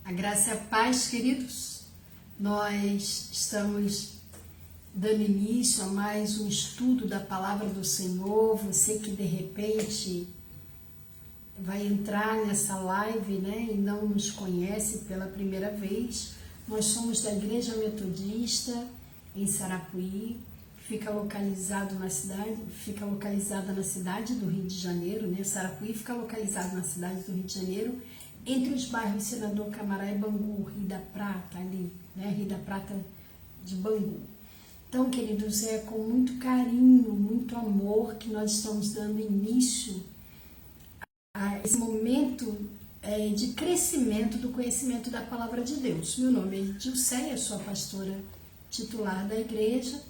A graça e a paz, queridos. Nós estamos dando início a mais um estudo da Palavra do Senhor. Você que de repente vai entrar nessa live, né, e não nos conhece pela primeira vez, nós somos da Igreja Metodista em Sarapuí, fica localizada na cidade do Rio de Janeiro, né? Sarapuí fica localizado na cidade do Rio de Janeiro, entre os bairros Senador Camará e Bangu, Rio da Prata ali, né? Rio da Prata de Bangu. Então, queridos, é com muito carinho, muito amor que nós estamos dando início a esse momento de crescimento do conhecimento da Palavra de Deus. Meu nome é Dilceia, sou a pastora titular da igreja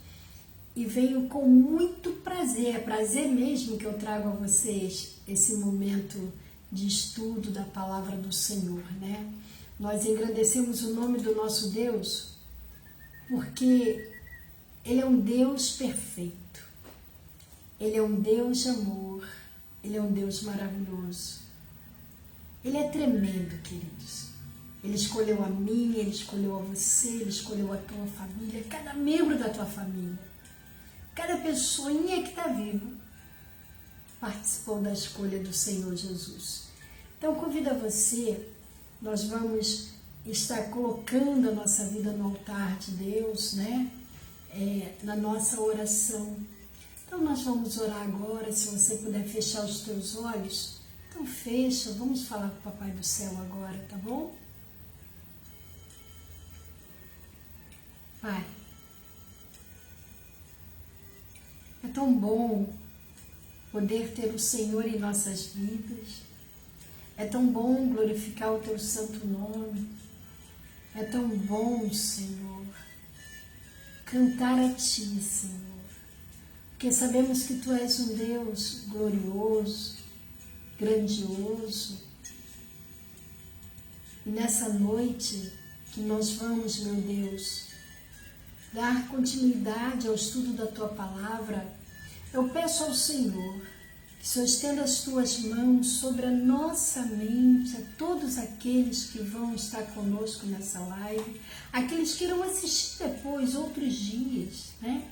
e venho com muito prazer, é prazer mesmo que eu trago a vocês esse momento de estudo da Palavra do Senhor, né? Nós engrandecemos o nome do nosso Deus porque Ele é um Deus perfeito, Ele é um Deus de amor, Ele é um Deus maravilhoso. Ele é tremendo, queridos. Ele escolheu a mim, Ele escolheu a você, Ele escolheu a tua família, cada membro da tua família, cada pessoinha que está vivo participou da escolha do Senhor Jesus. Então, convido a você, nós vamos estar colocando a nossa vida no altar de Deus, né? Na nossa oração. Então, nós vamos orar agora. Se você puder fechar os teus olhos, então fecha, vamos falar com o Papai do Céu agora, tá bom? Pai, é tão bom poder ter o Senhor em nossas vidas, é tão bom glorificar o Teu santo nome, é tão bom, Senhor, cantar a Ti, Senhor, porque sabemos que Tu és um Deus glorioso, grandioso, e nessa noite que nós vamos, meu Deus, dar continuidade ao estudo da Tua Palavra, eu peço ao Senhor que o Senhor estenda as Tuas mãos sobre a nossa mente, a todos aqueles que vão estar conosco nessa live, aqueles que irão assistir depois, outros dias, né?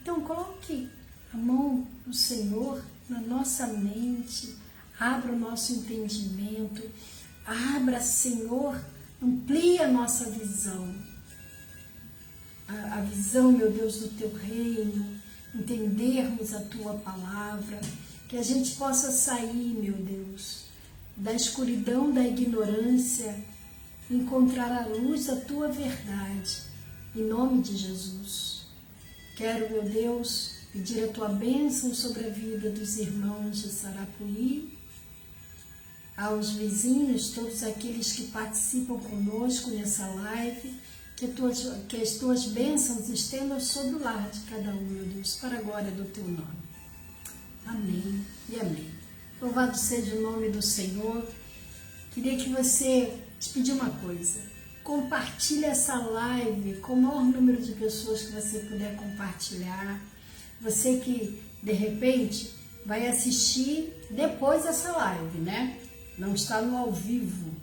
Então coloque a mão do Senhor na nossa mente, abra o nosso entendimento, abra, Senhor, amplie a nossa visão, a visão, meu Deus, do Teu reino, entendermos a Tua Palavra, que a gente possa sair, meu Deus, da escuridão, da ignorância, encontrar a luz da Tua verdade, em nome de Jesus. Quero, meu Deus, pedir a Tua bênção sobre a vida dos irmãos de Sarapuí, aos vizinhos, todos aqueles que participam conosco nessa live, que as Tuas bênçãos estendam sobre o lar de cada um, meu Deus, para a glória do Teu nome. Amém e amém. Louvado seja o nome do Senhor. Queria que você, te pedir uma coisa, compartilhe essa live com o maior número de pessoas que você puder compartilhar. Você que, de repente, vai assistir depois dessa live, né? Não está no ao vivo,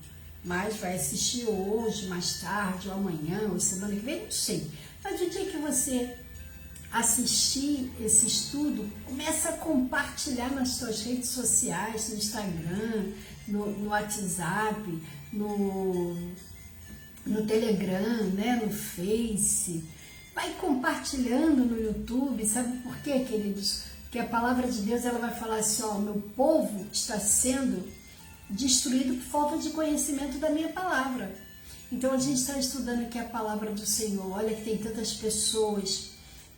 mas vai assistir hoje, mais tarde, ou amanhã, ou semana que vem, não sei. Mas o dia que você assistir esse estudo, começa a compartilhar nas suas redes sociais, no Instagram, no WhatsApp, no Telegram, né, no Face. Vai compartilhando no YouTube. Sabe por quê, queridos? Porque a palavra de Deus, ela vai falar assim, ó, meu povo está sendo destruído por falta de conhecimento da minha palavra. Então a gente está estudando aqui a palavra do Senhor. Olha que tem tantas pessoas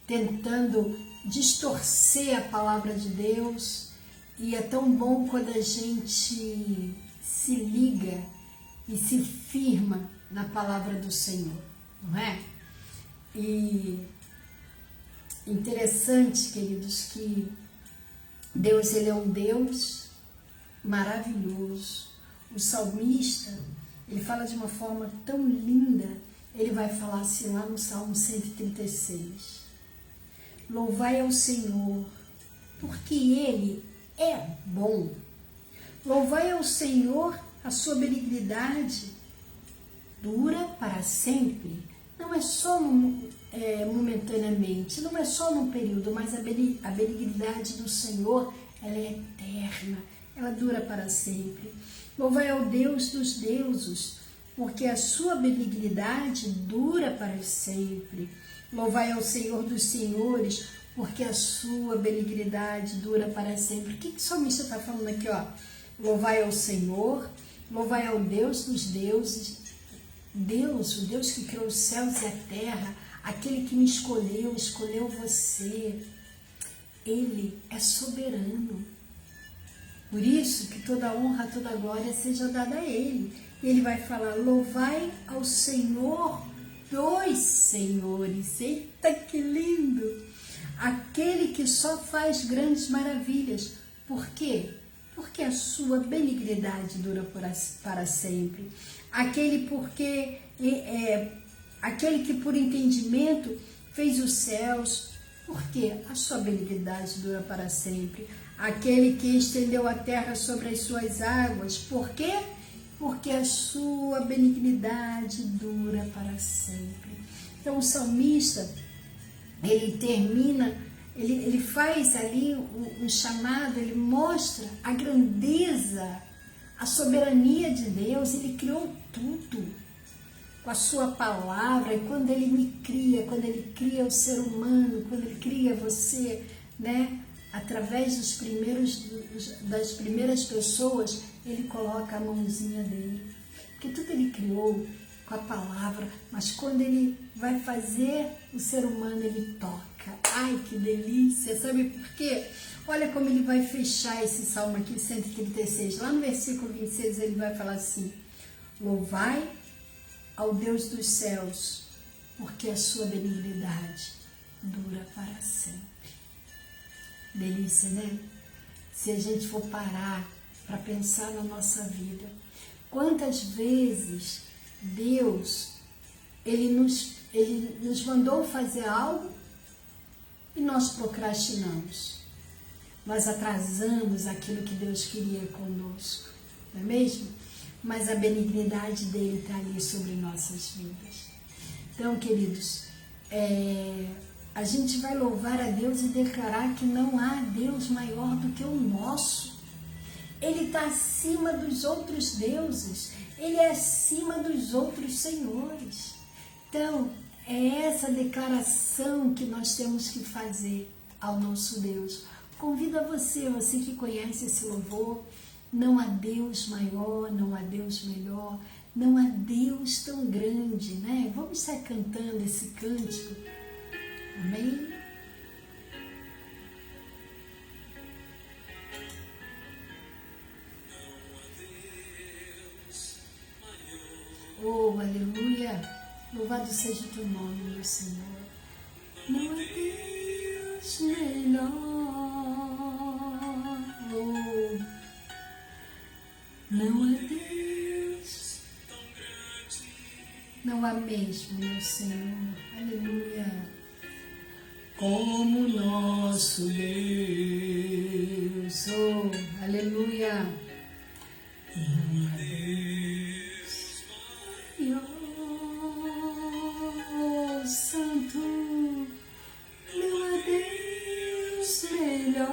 tentando distorcer a palavra de Deus, e é tão bom quando a gente se liga e se firma na palavra do Senhor, não é? E interessante, queridos, que Deus, Ele é um Deus maravilhoso. O salmista, ele fala de uma forma tão linda, ele vai falar assim lá no Salmo 136, louvai ao Senhor, porque Ele é bom, louvai ao Senhor a sua benignidade, dura para sempre. Não é só momentaneamente, não é só num período, mas a benignidade do Senhor, ela é eterna, ela dura para sempre. Louvai ao Deus dos deuses, porque a sua benignidade dura para sempre. Louvai ao Senhor dos senhores, porque a sua benignidade dura para sempre. O que o salmista está falando aqui, ó? Louvai ao Senhor, louvai ao Deus dos deuses, Deus, o Deus que criou os céus e a terra, aquele que me escolheu, escolheu você. Ele é soberano. Por isso que toda honra, toda glória seja dada a Ele. E Ele vai falar, louvai ao Senhor dos senhores. Eita, que lindo! Aquele que só faz grandes maravilhas. Por quê? Porque a sua benignidade dura para sempre. Aquele que por entendimento fez os céus. Porque a sua benignidade dura para sempre. Aquele que estendeu a terra sobre as suas águas. Por quê? Porque a sua benignidade dura para sempre. Então o salmista, ele termina, ele faz ali um chamado, ele mostra a grandeza, a soberania de Deus. Ele criou tudo com a sua palavra. E quando ele me cria, quando ele cria o ser humano, quando ele cria você, né? Através das primeiras pessoas, ele coloca a mãozinha dele. Porque tudo ele criou com a palavra, mas quando ele vai fazer o ser humano, ele toca. Ai, que delícia! Sabe por quê? Olha como ele vai fechar esse salmo aqui, 136. Lá no versículo 26, ele vai falar assim, louvai ao Deus dos céus, porque a sua benignidade dura para sempre. Delícia, né? Se a gente for parar para pensar na nossa vida, quantas vezes Deus, Ele nos mandou fazer algo e nós procrastinamos. Nós atrasamos aquilo que Deus queria conosco, não é mesmo? Mas a benignidade dele está ali sobre nossas vidas. Então, queridos, a gente vai louvar a Deus e declarar que não há Deus maior do que o nosso. Ele está acima dos outros deuses. Ele é acima dos outros senhores. Então, é essa declaração que nós temos que fazer ao nosso Deus. Convido a você que conhece esse louvor, não há Deus maior, não há Deus melhor, não há Deus tão grande, né? Vamos estar cantando esse cântico. Amém? Oh, aleluia! Louvado seja o teu nome, meu Senhor. Não há Deus melhor. Oh, não há Deus. Não há mesmo, meu Senhor. Aleluia! Como nosso Deus, oh, aleluia, não há Deus maior, santo, não há Deus melhor,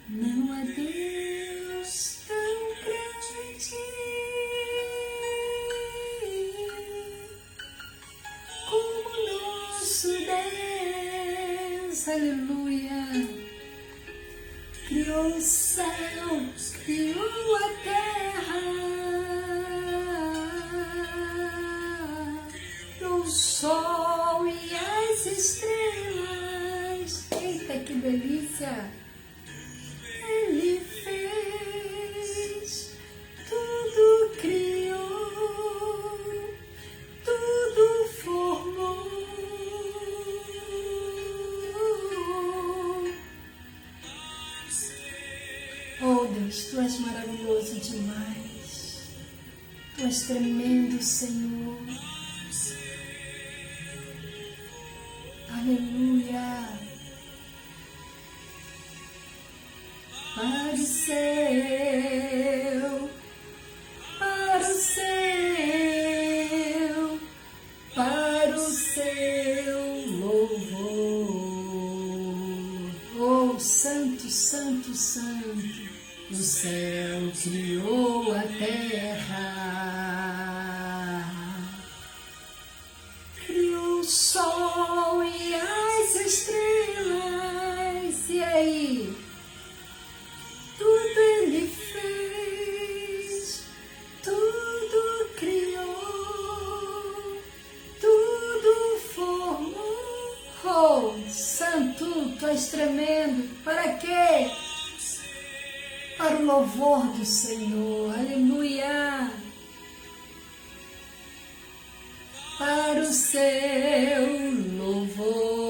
não há Deus tão grande. Deus, aleluia, criou o céu, criou a terra, criou o sol e as estrelas. Eita, que delícia! Ele fez, tudo criou, tudo formou. Oh Deus, Tu és maravilhoso demais, Tu és tremendo, Senhor. Aleluia. Pareceu Santo. O céu criou a terra, criou o sol e as estrelas. E aí? Tudo ele fez, tudo criou, tudo formou. Oh, Santo, tu és tremendo. Para quê? Para o louvor do Senhor. Aleluia. Para o seu louvor.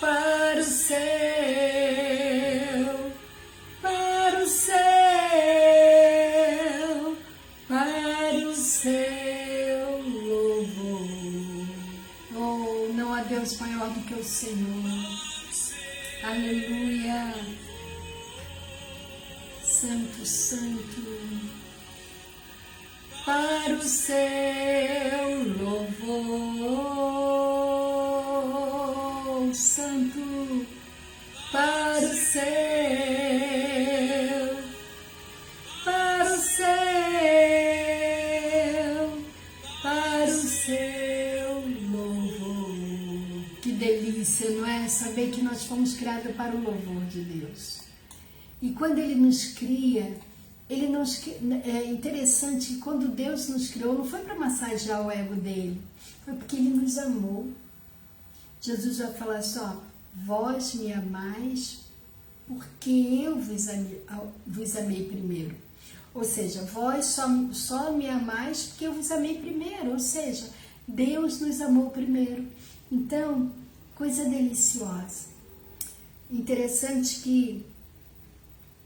Para o seu, para o seu, para o seu louvor. Oh, não há Deus maior do que o Senhor. Aleluia. Santo, santo. Para o seu louvor, Santo, para o seu, para o seu, para o seu louvor. Que delícia, não é? Saber que nós fomos criados para o louvor de Deus. E quando Ele nos cria, é interessante que quando Deus nos criou, não foi para massagear o ego dele, foi porque Ele nos amou. Jesus vai falar assim, ó, vós me amais porque eu vos amei primeiro. Ou seja, vós só me amais porque eu vos amei primeiro. Ou seja, Deus nos amou primeiro. Então, coisa deliciosa. Interessante que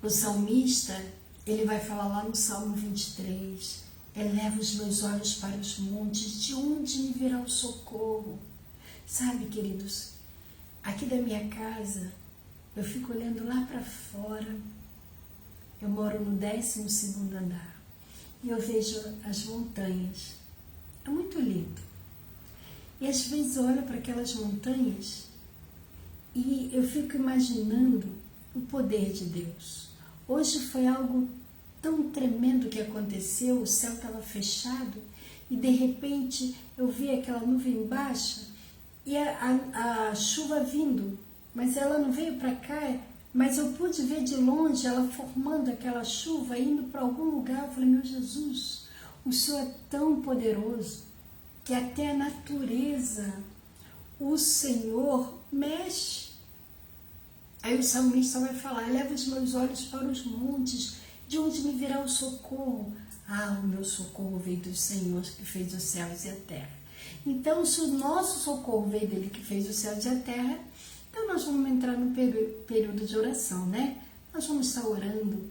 o salmista, ele vai falar lá no Salmo 23, eleva os meus olhos para os montes, de onde me virá o socorro? Sabe, queridos, aqui da minha casa, eu fico olhando lá para fora, eu moro no 12º andar, e eu vejo as montanhas, é muito lindo. E às vezes eu olho para aquelas montanhas e eu fico imaginando o poder de Deus. Hoje foi algo tão tremendo que aconteceu, o céu estava fechado e de repente eu vi aquela nuvem baixa e a chuva vindo, mas ela não veio para cá, mas eu pude ver de longe ela formando aquela chuva, indo para algum lugar. Eu falei, meu Jesus, o Senhor é tão poderoso que até a natureza, o Senhor mexe. Aí o salmista vai falar, eleva os meus olhos para os montes, de onde me virá o socorro? Ah, o meu socorro veio do Senhor que fez os céus e a terra. Então, se o nosso socorro veio dele que fez os céus e a terra, então nós vamos entrar no período de oração, né? Nós vamos estar orando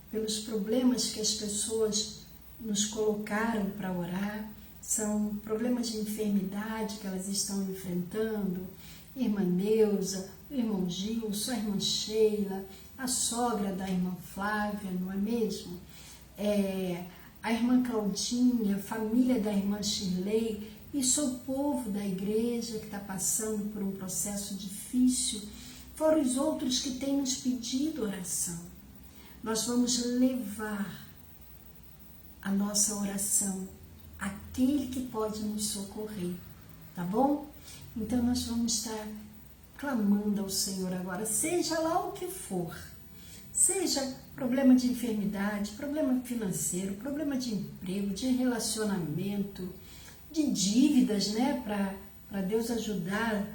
pelos problemas que as pessoas nos colocaram para orar, são problemas de enfermidade que elas estão enfrentando, irmã Neuza, o irmão Gilson, a irmã Sheila, a sogra da irmã Flávia, não é mesmo? A irmã Claudinha, a família da irmã Shirley, isso é o povo da igreja que está passando por um processo difícil, fora os outros que têm nos pedido oração. Nós vamos levar a nossa oração àquele que pode nos socorrer, tá bom? Então nós vamos estar clamando ao Senhor agora, seja lá o que for, seja problema de enfermidade, problema financeiro, problema de emprego, de relacionamento, de dívidas, né, para Deus ajudar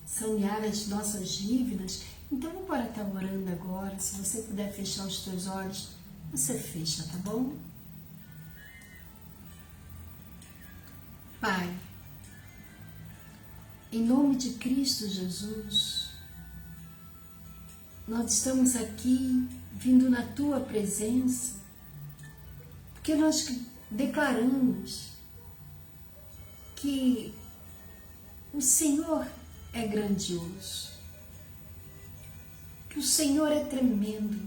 sanear as nossas dívidas. Então vamos para estar orando agora. Se você puder fechar os teus olhos, você fecha, tá bom? Pai, em nome de Cristo Jesus, nós estamos aqui vindo na Tua presença, porque nós declaramos que o Senhor é grandioso, que o Senhor é tremendo,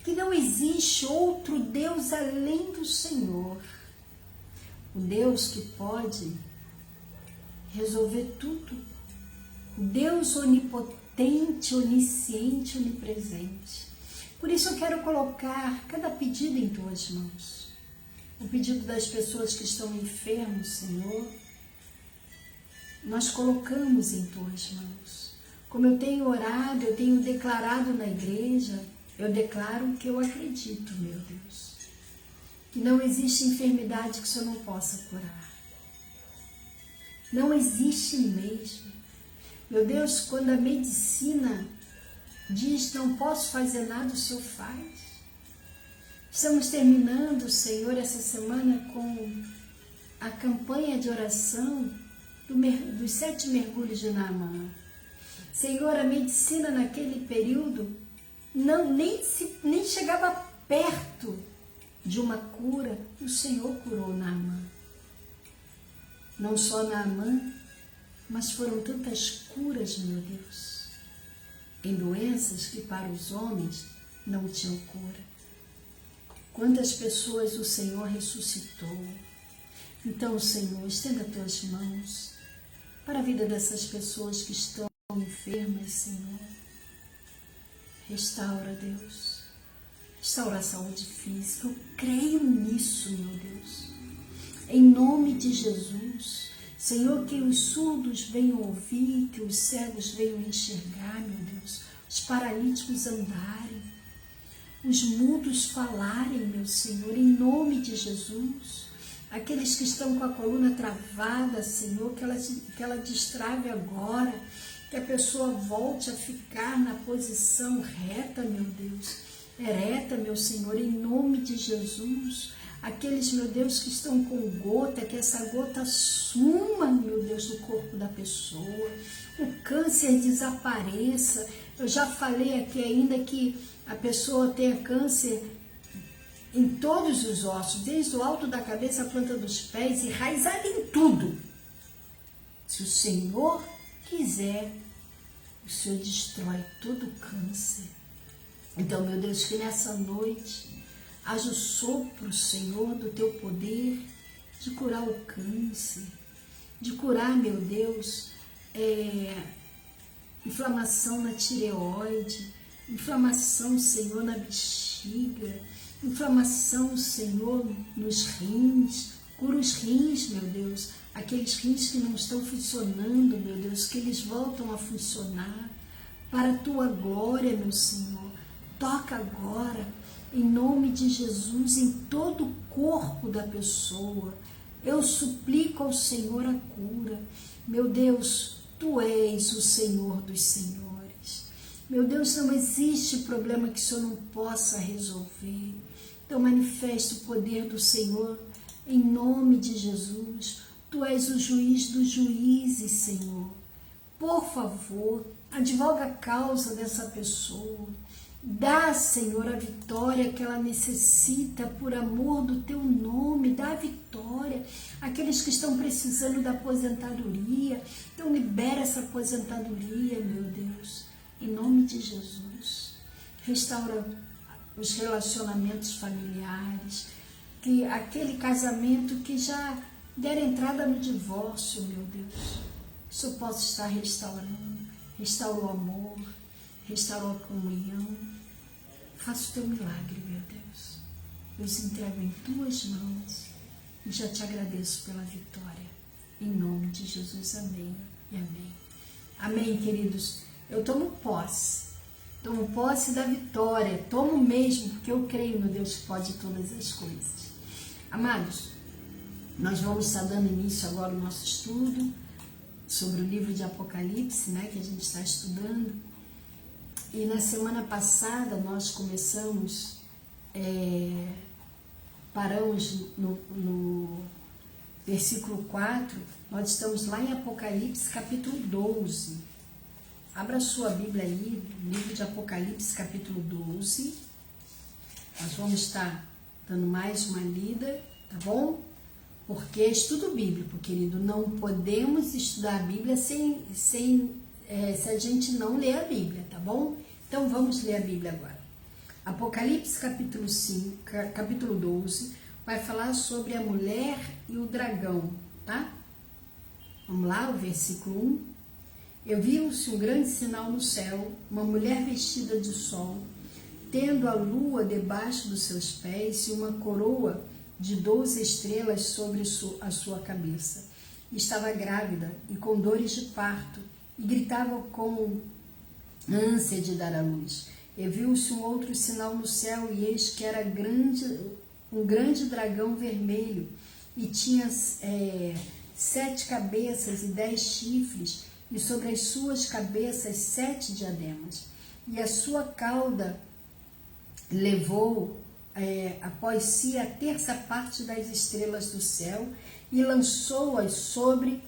que não existe outro Deus além do Senhor, o Deus que pode resolver tudo. Deus onipotente, onisciente, onipresente. Por isso eu quero colocar cada pedido em tuas mãos. O pedido das pessoas que estão enfermos, Senhor, nós colocamos em tuas mãos. Como eu tenho orado, eu tenho declarado na igreja, eu declaro que eu acredito, meu Deus, que não existe enfermidade que o Senhor não possa curar. Não existe mesmo. Meu Deus, quando a medicina diz não posso fazer nada, o Senhor faz. Estamos terminando, Senhor, essa semana com a campanha de oração dos 7 mergulhos de Naamã. Senhor, a medicina naquele período nem chegava perto de uma cura. O Senhor curou Naamã. Não só Naamã, mas foram tantas curas, meu Deus, em doenças que para os homens não tinham cura. Quantas pessoas o Senhor ressuscitou. Então, Senhor, estenda tuas mãos para a vida dessas pessoas que estão enfermas, Senhor. Restaura, Deus. Restaura a saúde física. Eu creio nisso, meu Deus. Em nome de Jesus. Senhor, que os surdos venham ouvir, que os cegos venham enxergar, meu Deus. Os paralíticos andarem. Os mudos falarem, meu Senhor, em nome de Jesus. Aqueles que estão com a coluna travada, Senhor, que ela destrave agora, que a pessoa volte a ficar na posição reta, meu Deus, ereta, meu Senhor, em nome de Jesus. Aqueles, meu Deus, que estão com gota, que essa gota suma, meu Deus, do corpo da pessoa, o câncer desapareça. Eu já falei aqui ainda que a pessoa tenha câncer em todos os ossos, desde o alto da cabeça à planta dos pés, enraizado em tudo. Se o Senhor quiser, o Senhor destrói todo o câncer. Então, meu Deus, que nessa noite haja o sopro, Senhor, do teu poder de curar o câncer, de curar, meu Deus, inflamação na tireoide, inflamação, Senhor, na bexiga, inflamação, Senhor, nos rins. Cura os rins, meu Deus, aqueles rins que não estão funcionando, meu Deus, que eles voltam a funcionar para a tua glória, meu Senhor. Toca agora, em nome de Jesus, em todo o corpo da pessoa. Eu suplico ao Senhor a cura. Meu Deus, tu és o Senhor dos Senhores. Meu Deus, não existe problema que o Senhor não possa resolver. Então manifesta o poder do Senhor em nome de Jesus. Tu és o juiz dos juízes, Senhor. Por favor, advoga a causa dessa pessoa. Dá, Senhor, a vitória que ela necessita por amor do teu nome. Dá a vitória. Aqueles que estão precisando da aposentadoria, então libera essa aposentadoria, meu Deus, em nome de Jesus. Restaura os relacionamentos familiares, que aquele casamento que já der entrada no divórcio, meu Deus, que o Senhor possa estar restaurando. Restaura o amor, restaura a comunhão. Faça o teu milagre, meu Deus. Eu os entrego em tuas mãos e já te agradeço pela vitória. Em nome de Jesus, amém e amém. Amém, queridos. Eu tomo posse da vitória, tomo mesmo, porque eu creio no Deus que pode todas as coisas. Amados, nós vamos estar dando início agora ao nosso estudo sobre o livro de Apocalipse, né, que a gente está estudando. E na semana passada nós começamos, paramos no versículo 4, nós estamos lá em Apocalipse capítulo 12. Abra sua Bíblia aí, livro de Apocalipse capítulo 12. Nós vamos estar dando mais uma lida, tá bom? Porque é estudo bíblico, querido, não podemos estudar a Bíblia se a gente não ler a Bíblia, tá bom? Então vamos ler a Bíblia agora. Apocalipse capítulo 12, vai falar sobre a mulher e o dragão, tá? Vamos lá, o versículo 1. Eu vi-se um grande sinal no céu, uma mulher vestida de sol, tendo a lua debaixo dos seus pés e uma coroa de 12 estrelas sobre a sua cabeça. Estava grávida e com dores de parto, e gritava com ânsia de dar à luz. E viu-se um outro sinal no céu, e eis que era um grande dragão vermelho, e tinha 7 cabeças e 10 chifres, e sobre as suas cabeças 7 diademas. E a sua cauda levou após si a terça parte das estrelas do céu e lançou-as sobre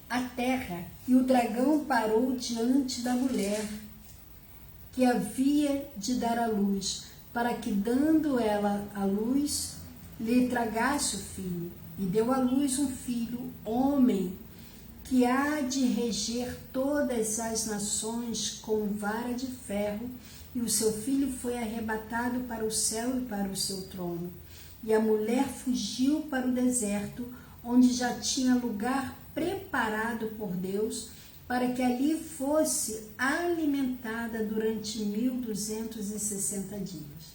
a terra. E o dragão parou diante da mulher que havia de dar à luz, para que, dando ela à luz, lhe tragasse o filho. E deu à luz um filho, homem, que há de reger todas as nações com vara de ferro, e o seu filho foi arrebatado para o céu e para o seu trono. E a mulher fugiu para o deserto, onde já tinha lugar preparado por Deus, para que ali fosse alimentada durante 1260 dias.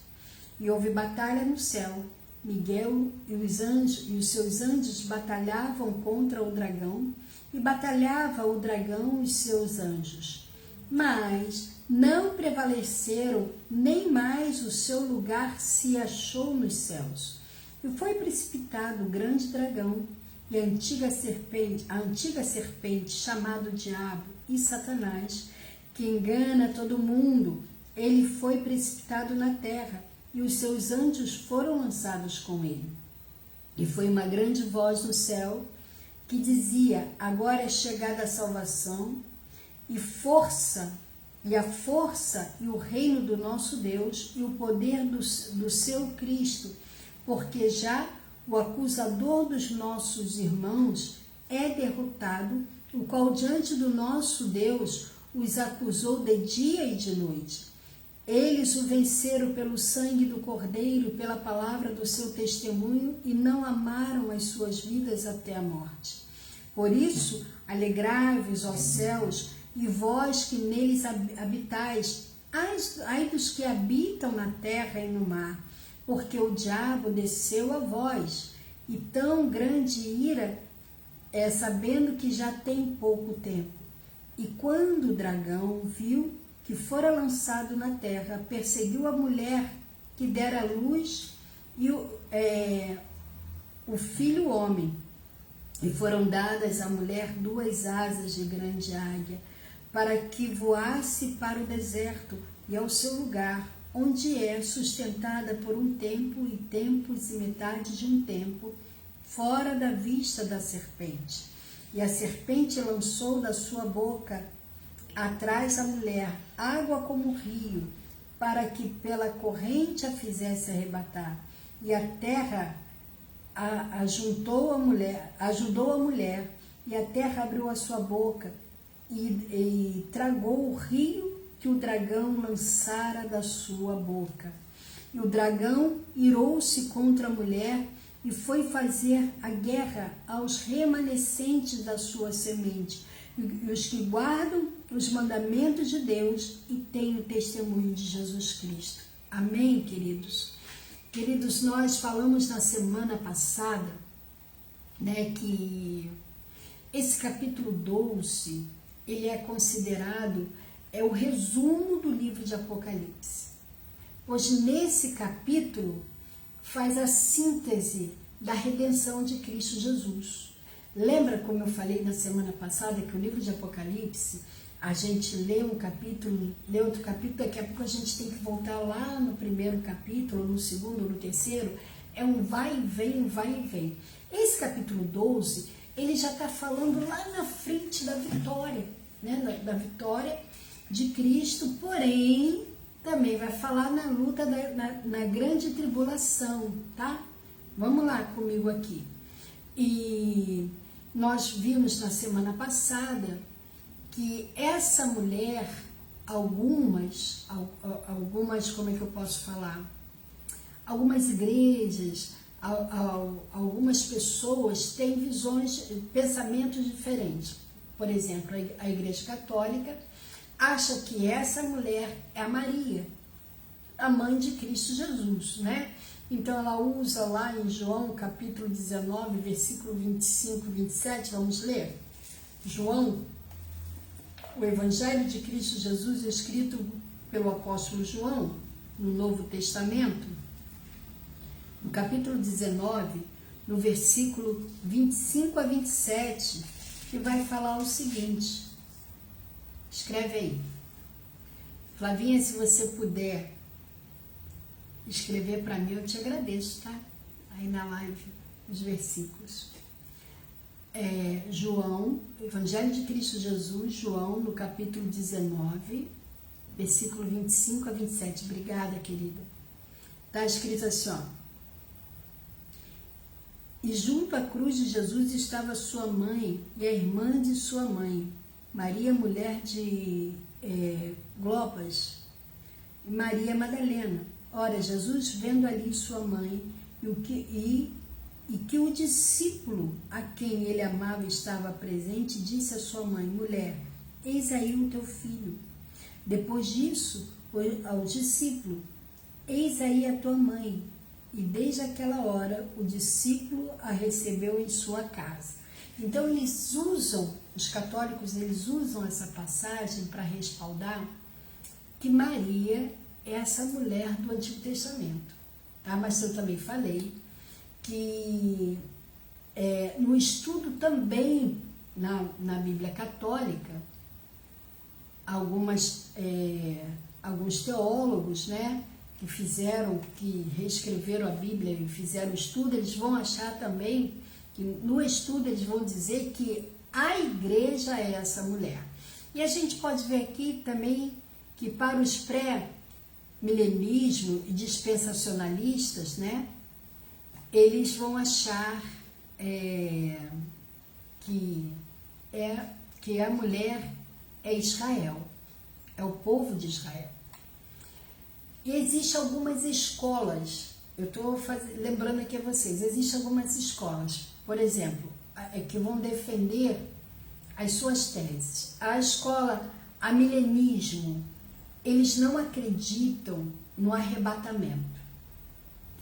E houve batalha no céu. Miguel e os seus anjos batalhavam contra o dragão, e batalhava o dragão e seus anjos. Mas não prevaleceram, nem mais o seu lugar se achou nos céus. E foi precipitado o grande dragão e a antiga serpente chamado Diabo e Satanás, que engana todo mundo. Ele foi precipitado na terra, e os seus anjos foram lançados com ele. E foi uma grande voz no céu que dizia: agora é chegada a salvação e a força e o reino do nosso Deus e o poder do seu Cristo, porque já o acusador dos nossos irmãos é derrotado, o qual diante do nosso Deus os acusou de dia e de noite. Eles o venceram pelo sangue do Cordeiro, pela palavra do seu testemunho, e não amaram as suas vidas até a morte. Por isso, alegrai-vos, ó céus, e vós que neles habitais, ai dos que habitam na terra e no mar, porque o diabo desceu a vós, e tão grande ira sabendo que já tem pouco tempo. E quando o dragão viu que fora lançado na terra, perseguiu a mulher que dera à luz e o filho homem. E foram dadas à mulher 2 asas de grande águia, para que voasse para o deserto e ao seu lugar, onde é sustentada por um tempo e tempos e metade de um tempo, fora da vista da serpente. E a serpente lançou da sua boca atrás a mulher água como rio, para que pela corrente a fizesse arrebatar. E a terra ajudou a mulher, e a terra abriu a sua boca e tragou o rio que o dragão lançara da sua boca. E o dragão irou-se contra a mulher e foi fazer a guerra aos remanescentes da sua semente, e os que guardam os mandamentos de Deus e têm o testemunho de Jesus Cristo. Amém, queridos? Queridos, nós falamos na semana passada, que esse capítulo 12, ele é considerado o resumo do livro de Apocalipse. Pois nesse capítulo faz a síntese da redenção de Cristo Jesus. Lembra como eu falei na semana passada que o livro de Apocalipse, a gente lê um capítulo, lê outro capítulo, daqui a pouco a gente tem que voltar lá no primeiro capítulo, no segundo, no terceiro, é um vai e vem, um vai e vem. Esse capítulo 12, ele já está falando lá na frente da vitória, da vitória de Cristo, porém, também vai falar na luta, na grande tribulação, tá? Vamos lá comigo aqui. E nós vimos na semana passada que essa mulher, algumas, como é que eu posso falar? Algumas igrejas, algumas pessoas têm visões, pensamentos diferentes. Por exemplo, a Igreja Católica acha que essa mulher é a Maria, a mãe de Cristo Jesus, né? Então ela usa lá em João capítulo 19, versículo 25 e 27, vamos ler? João, o Evangelho de Cristo Jesus escrito pelo apóstolo João, no Novo Testamento, no capítulo 19, no versículo 25 a 27, que vai falar o seguinte, escreve aí. Flavinha, se você puder escrever para mim, eu te agradeço, tá? Aí na live, os versículos. João, Evangelho de Cristo Jesus, João, no capítulo 19, versículo 25 a 27. Obrigada, querida. Está escrito assim, ó. E junto à cruz de Jesus estava sua mãe e a irmã de sua mãe, Maria, mulher de Clopas, e Maria Madalena. Ora, Jesus, vendo ali sua mãe e que o discípulo a quem ele amava estava presente, disse à sua mãe, mulher, eis aí o teu filho. Depois disso, ao discípulo, eis aí a tua mãe. E desde aquela hora, o discípulo a recebeu em sua casa. Então, os católicos, eles usam essa passagem para respaldar que Maria é essa mulher do Antigo Testamento. Tá? Mas eu também falei que no estudo também na Bíblia Católica, alguns teólogos, né, que reescreveram a Bíblia e fizeram o estudo, eles vão achar também que no estudo eles vão dizer que a igreja é essa mulher. E a gente pode ver aqui também que para os pré-milenismo e dispensacionalistas, né, eles vão achar que a mulher é Israel, é o povo de Israel. E existem algumas escolas, eu estou lembrando aqui a vocês, existem algumas escolas, por exemplo, que vão defender as suas teses. A escola amilenismo, eles não acreditam no arrebatamento.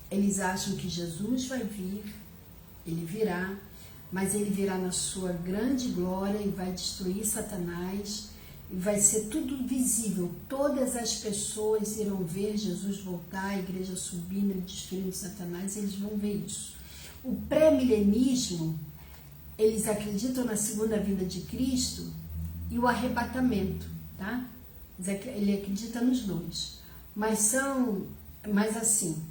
Eles acham que Jesus vai vir, ele virá, mas ele virá na sua grande glória e vai destruir Satanás, e vai ser tudo visível. Todas as pessoas irão ver Jesus voltar, a igreja subindo e destruindo Satanás, eles vão ver isso. O pré-milenismo, eles acreditam na segunda vinda de Cristo e o arrebatamento, tá? Ele acredita nos dois. Mas assim,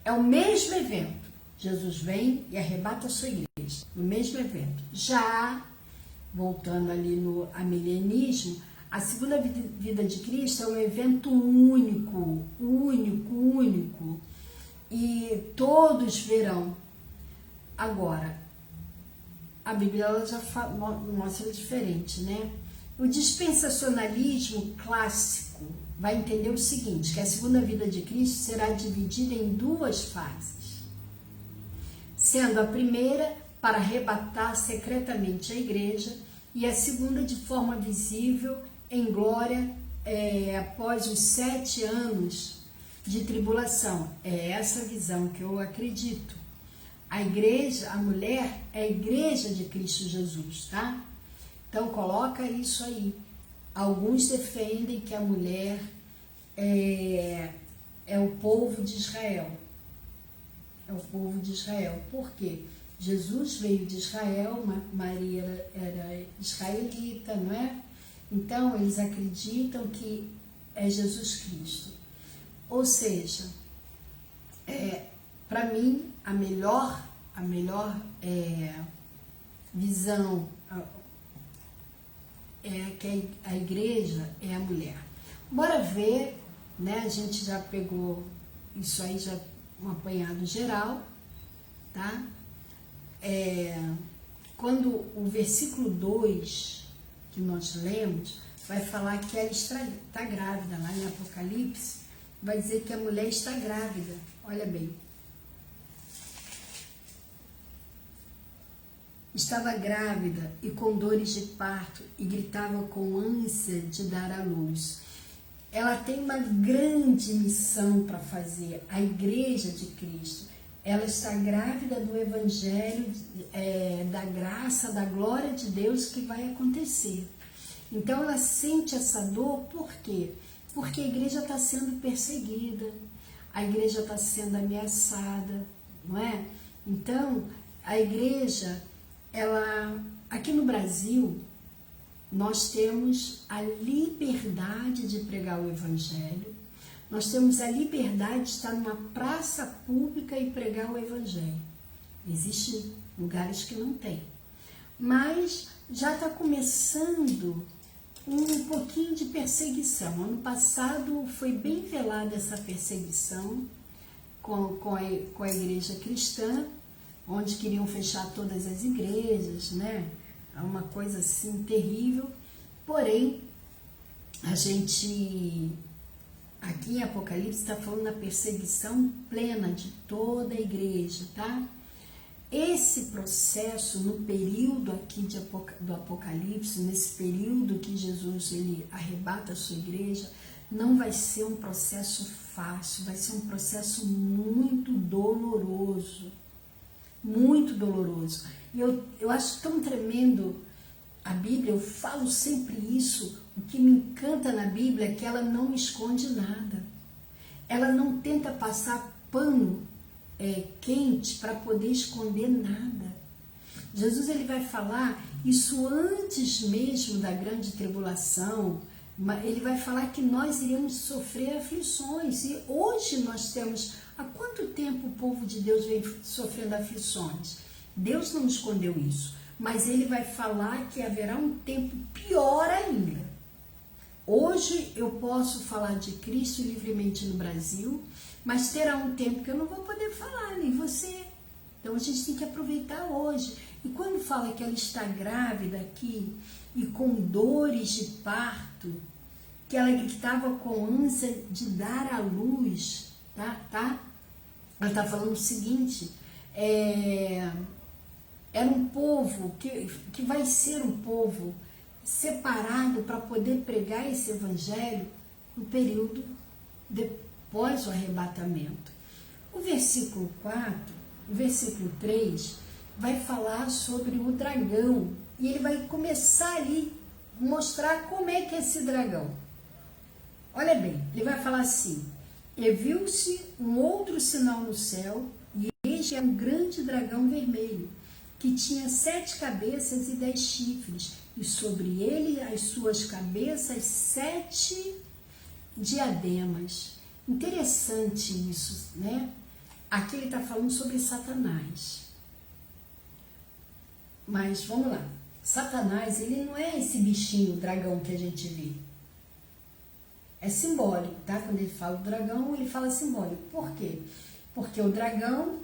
é o mesmo evento. Jesus vem e arrebata a sua igreja, no mesmo evento. Já, voltando ali no amilenismo, a segunda vida de Cristo é um evento único, e todos verão. Agora, a Bíblia ela já mostra diferente, né? O dispensacionalismo clássico vai entender o seguinte, que a segunda vida de Cristo será dividida em duas fases, sendo a primeira para arrebatar secretamente a igreja e a segunda de forma visível em glória após os 7 anos de tribulação. É essa visão que eu acredito. A igreja, a mulher é a igreja de Cristo Jesus, tá? Então coloca isso aí. Alguns defendem que a mulher é o povo de Israel. É o povo de Israel. Por quê? Jesus veio de Israel, Maria era israelita, não é? Então, eles acreditam que é Jesus Cristo. Ou seja, para mim, a melhor visão é que a igreja é a mulher. Bora ver, né? A gente já pegou isso aí, já um apanhado geral, tá? Quando o versículo 2 que nós lemos, vai falar que ela está grávida, lá em Apocalipse, vai dizer que a mulher está grávida, olha bem. Estava grávida e com dores de parto e gritava com ânsia de dar à luz. Ela tem uma grande missão para fazer, a Igreja de Cristo. Ela está grávida do Evangelho, da graça, da glória de Deus que vai acontecer. Então ela sente essa dor, por quê? Porque a igreja está sendo perseguida, a igreja está sendo ameaçada, não é? Então, a igreja, aqui no Brasil, nós temos a liberdade de pregar o Evangelho, nós temos a liberdade de estar numa praça pública e pregar o Evangelho. Existem lugares que não tem. Mas já está começando um pouquinho de perseguição. Ano passado foi bem velada essa perseguição com a igreja cristã, onde queriam fechar todas as igrejas, né? Uma coisa assim terrível. Porém, a gente, aqui em Apocalipse, está falando da perseguição plena de toda a igreja, tá? Esse processo, no período aqui do Apocalipse, nesse período que Jesus ele arrebata a sua igreja, não vai ser um processo fácil, vai ser um processo muito doloroso. Muito doloroso. E eu acho tão tremendo a Bíblia, eu falo sempre isso. O que me encanta na Bíblia é que ela não esconde nada. Ela não tenta passar pano quente para poder esconder nada. Jesus ele vai falar isso antes mesmo da grande tribulação. Ele vai falar que nós iremos sofrer aflições. E hoje nós temos... Há quanto tempo o povo de Deus vem sofrendo aflições? Deus não escondeu isso. Mas ele vai falar que haverá um tempo pior ainda. Hoje eu posso falar de Cristo livremente no Brasil, mas terá um tempo que eu não vou poder falar, nem você. Então a gente tem que aproveitar hoje. E quando fala que ela está grávida aqui e com dores de parto, que ela estava com ânsia de dar à luz, tá? Ela está falando o seguinte, era um povo que vai ser um povo separado para poder pregar esse evangelho no período depois do arrebatamento. O versículo 4, o versículo 3, vai falar sobre o dragão. E ele vai começar ali, mostrar como é que é esse dragão. Olha bem, ele vai falar assim: e viu-se um outro sinal no céu, e este é um grande dragão vermelho, que tinha 7 cabeças e 10 chifres, e sobre ele as suas cabeças 7 diademas. Interessante isso, né? Aqui ele está falando sobre Satanás. Mas vamos lá. Satanás, ele não é esse bichinho, dragão que a gente vê. É simbólico, tá? Quando ele fala do dragão, ele fala simbólico. Por quê? Porque o dragão,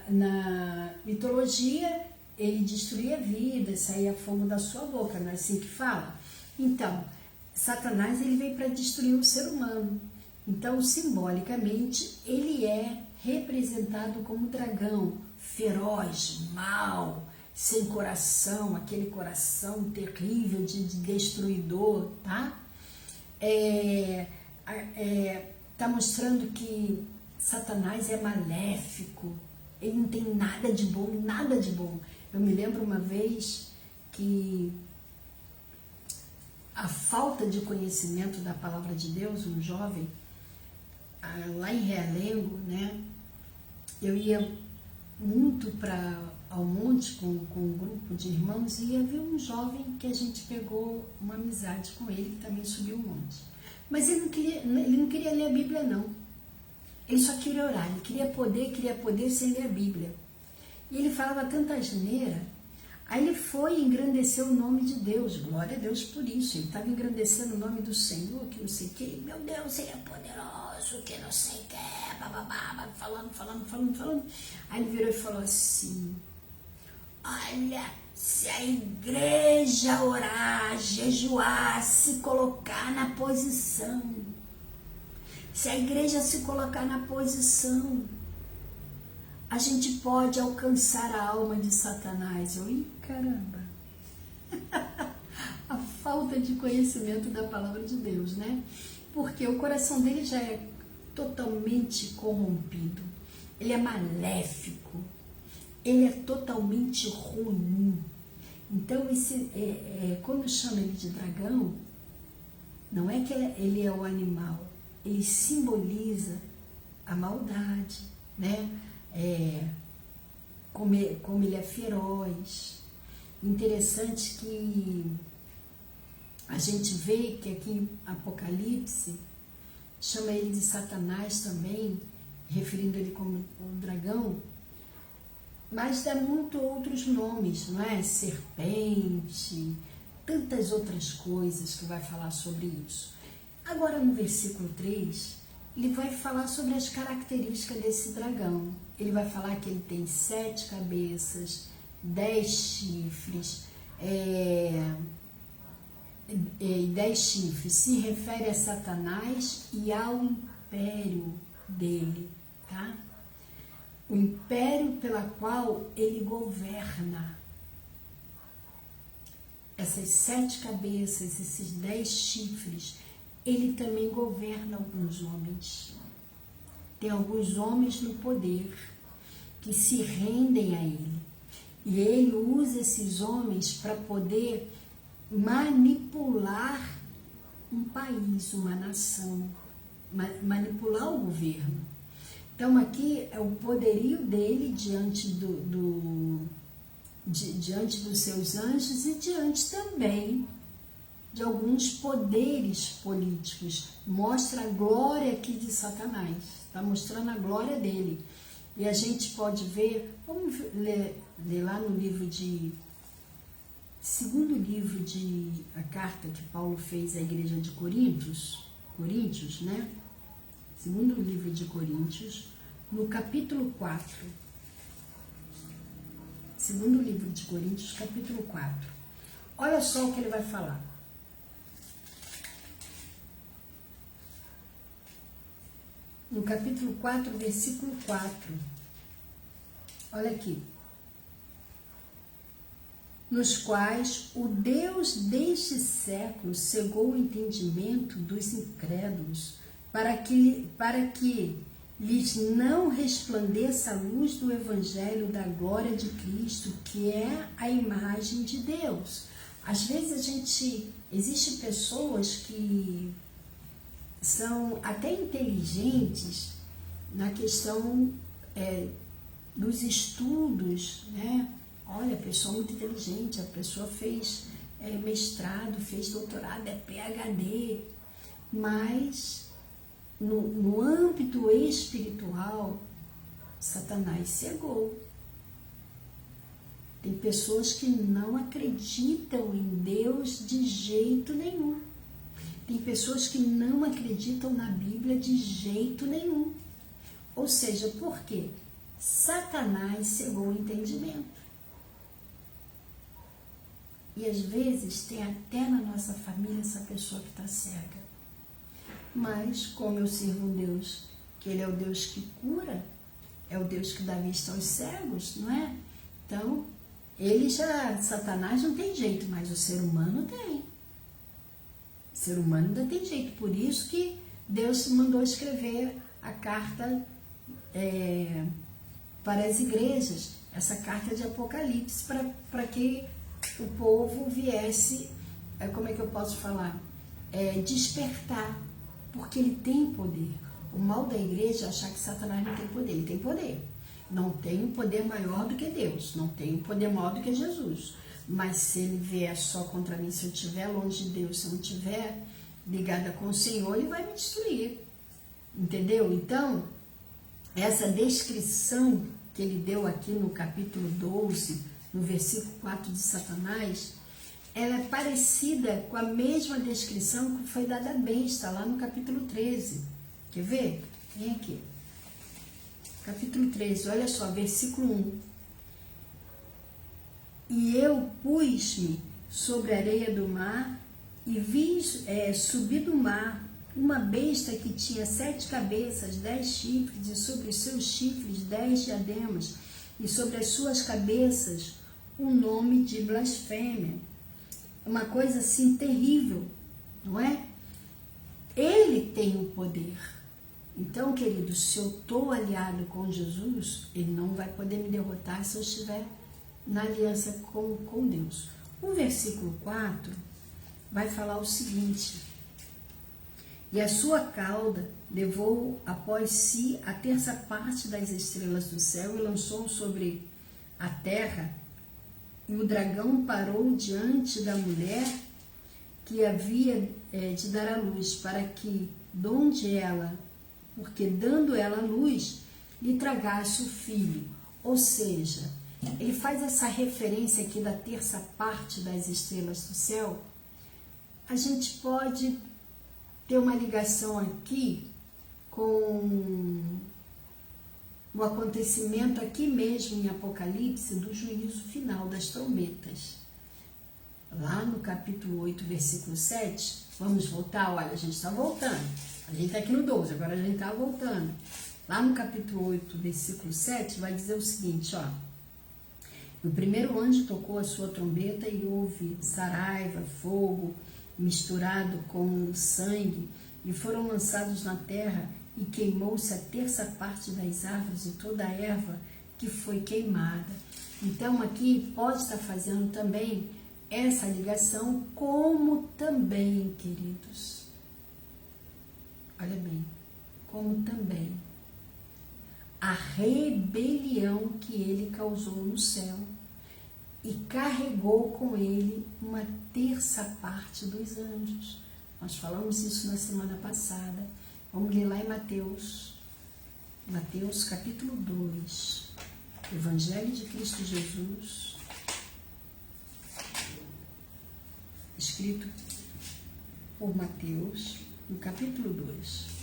na mitologia, ele destruía a vida, saía fogo da sua boca, não é assim que fala? Então, Satanás, ele veio para destruir o ser humano. Então, simbolicamente, ele é representado como dragão, feroz, mau, sem coração, aquele coração terrível de destruidor, tá? Tá mostrando que Satanás é maléfico, ele não tem nada de bom, nada de bom. Eu me lembro uma vez que a falta de conhecimento da palavra de Deus, um jovem, lá em Realengo, né, eu ia muito ao monte com um grupo de irmãos e havia um jovem que a gente pegou uma amizade com ele, que também subiu o monte. Mas ele não queria ler a Bíblia, não. Ele só queria orar, ele queria poder sem ler a Bíblia. E ele falava tanta asneira. Aí ele foi e engrandeceu o nome de Deus, glória a Deus por isso. Ele estava engrandecendo o nome do Senhor, que não sei o que, meu Deus, ele é poderoso, que não sei o que, bababá, falando. Aí ele virou e falou assim: olha, se a igreja orar, jejuar, se colocar na posição, se a igreja se colocar na posição, a gente pode alcançar a alma de Satanás. Ih, caramba! A falta de conhecimento da palavra de Deus, né? Porque o coração dele já é totalmente corrompido. Ele é maléfico. Ele é totalmente ruim. Então, quando chama ele de dragão, não é que ele é o animal. Ele simboliza a maldade, né? Como ele é feroz. Interessante que a gente vê que aqui em Apocalipse chama ele de Satanás também, referindo ele como o dragão, mas dá muito outros nomes, não é? Serpente, tantas outras coisas que vai falar sobre isso. Agora no versículo 3, ele vai falar sobre as características desse dragão. Ele vai falar que ele tem 7 cabeças, 10 chifres, 10 chifres. Se refere a Satanás e ao império dele, tá? O império pela qual ele governa. Essas 7 cabeças, esses 10 chifres, ele também governa alguns homens. Tem alguns homens no poder que se rendem a ele. E ele usa esses homens para poder manipular um país, uma nação, manipular o governo. Então aqui é o poderio dele diante diante dos seus anjos e diante também de alguns poderes políticos. Mostra a glória aqui de Satanás, está mostrando a glória dele. E a gente pode ver, vamos ler lá no livro segundo livro a carta que Paulo fez à igreja de Coríntios, né? Segundo livro de Coríntios, no capítulo 4. Segundo livro de Coríntios, capítulo 4. Olha só o que ele vai falar. No capítulo 4, versículo 4. Olha aqui. Nos quais o Deus deste século cegou o entendimento dos incrédulos, para que lhes não resplandeça a luz do Evangelho da glória de Cristo, que é a imagem de Deus. Às vezes existe pessoas que são até inteligentes na questão dos estudos, né? Olha, a pessoa muito inteligente, a pessoa fez mestrado, fez doutorado, é PhD, mas no âmbito espiritual, Satanás cegou. Tem pessoas que não acreditam em Deus de jeito nenhum. Tem pessoas que não acreditam na Bíblia de jeito nenhum. Ou seja, por quê? Satanás cegou o entendimento. E às vezes tem até na nossa família essa pessoa que está cega. Mas como eu sirvo um Deus, que Ele é o Deus que cura, é o Deus que dá vista aos cegos, não é? Então, Satanás não tem jeito, mas o ser humano tem. O ser humano ainda tem jeito. Por isso que Deus mandou escrever a carta para as igrejas, essa carta de Apocalipse, para que o povo viesse, como é que eu posso falar? Despertar, porque ele tem poder. O mal da igreja é achar que Satanás não tem poder. Ele tem poder. Não tem um poder maior do que Deus, não tem um poder maior do que Jesus. Mas se ele vier só contra mim, se eu estiver longe de Deus, se eu não estiver ligada com o Senhor, ele vai me destruir. Entendeu? Então, essa descrição que ele deu aqui no capítulo 12, no versículo 4 de Satanás, ela é parecida com a mesma descrição que foi dada à besta, lá no capítulo 13. Quer ver? Vem aqui. Capítulo 13, olha só, versículo 1. E eu pus-me sobre a areia do mar e vi subir do mar uma besta que tinha 7 cabeças, 10 chifres, e sobre os seus chifres 10 diademas, e sobre as suas cabeças um nome de blasfêmia. Uma coisa assim terrível, não é? Ele tem o poder. Então, queridos, se eu estou aliado com Jesus, ele não vai poder me derrotar se eu estiver na aliança com Deus. O versículo 4 vai falar o seguinte: e a sua cauda levou após si a terça parte das estrelas do céu e lançou sobre a terra, e o dragão parou diante da mulher que havia de dar à luz, para que, porque dando ela a luz, lhe tragasse o filho. Ou seja, ele faz essa referência aqui da terça parte das estrelas do céu. A gente pode ter uma ligação aqui com o acontecimento aqui mesmo em Apocalipse do juízo final das trombetas. Lá no capítulo 8, versículo 7, vamos voltar, olha, a gente está voltando. A gente está aqui no 12, agora a gente está voltando. Lá no capítulo 8, versículo 7, vai dizer o seguinte, ó. O primeiro anjo tocou a sua trombeta e houve saraiva, fogo, misturado com sangue, e foram lançados na terra, e queimou-se a terça parte das árvores e toda a erva que foi queimada. Então aqui pode estar fazendo também essa ligação, como também, queridos, olha bem, como também a rebelião que ele causou no céu e carregou com ele uma terça parte dos anjos. Nós falamos isso na semana passada. Vamos ler lá em Mateus capítulo 2, Evangelho de Cristo Jesus, escrito por Mateus, no capítulo 2.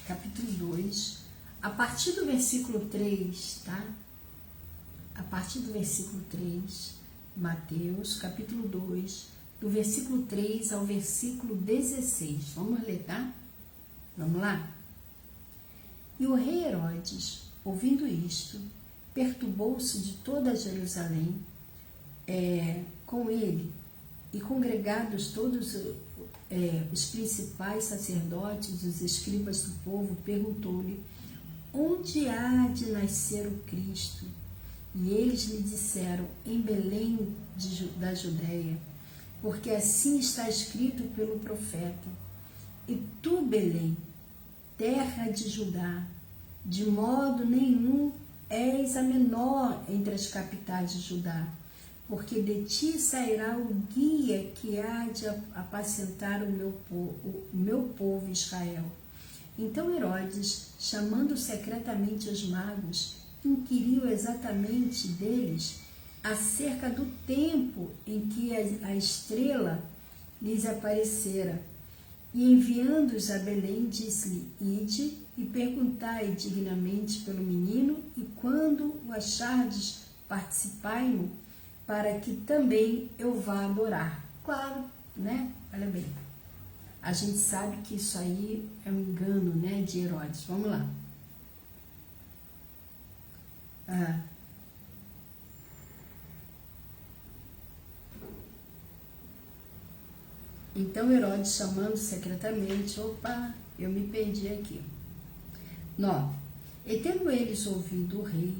Capítulo 2, a partir do versículo 3, tá? A partir do versículo 3, Mateus, capítulo 2, do versículo 3 ao versículo 16. Vamos ler, tá? Vamos lá? E o rei Herodes, ouvindo isto, perturbou-se de toda Jerusalém com ele, e congregados todos os principais sacerdotes, os escribas do povo, perguntou-lhe: onde há de nascer o Cristo? E eles lhe disseram: em Belém da Judeia, porque assim está escrito pelo profeta: e tu, Belém, terra de Judá, de modo nenhum és a menor entre as capitais de Judá, porque de ti sairá o guia que há de apacentar o meu povo Israel. Então Herodes, chamando secretamente os magos, inquiriu exatamente deles acerca do tempo em que a estrela lhes aparecera. E enviando-os a Belém, disse-lhe: ide e perguntai dignamente pelo menino, e quando o achardes, participai-no, para que também eu vá adorar. Claro, né? Olha bem. A gente sabe que isso aí é um engano, né, de Herodes. Vamos lá. Então Herodes, chamando secretamente, eu me perdi aqui. 9. E tendo eles ouvido o rei,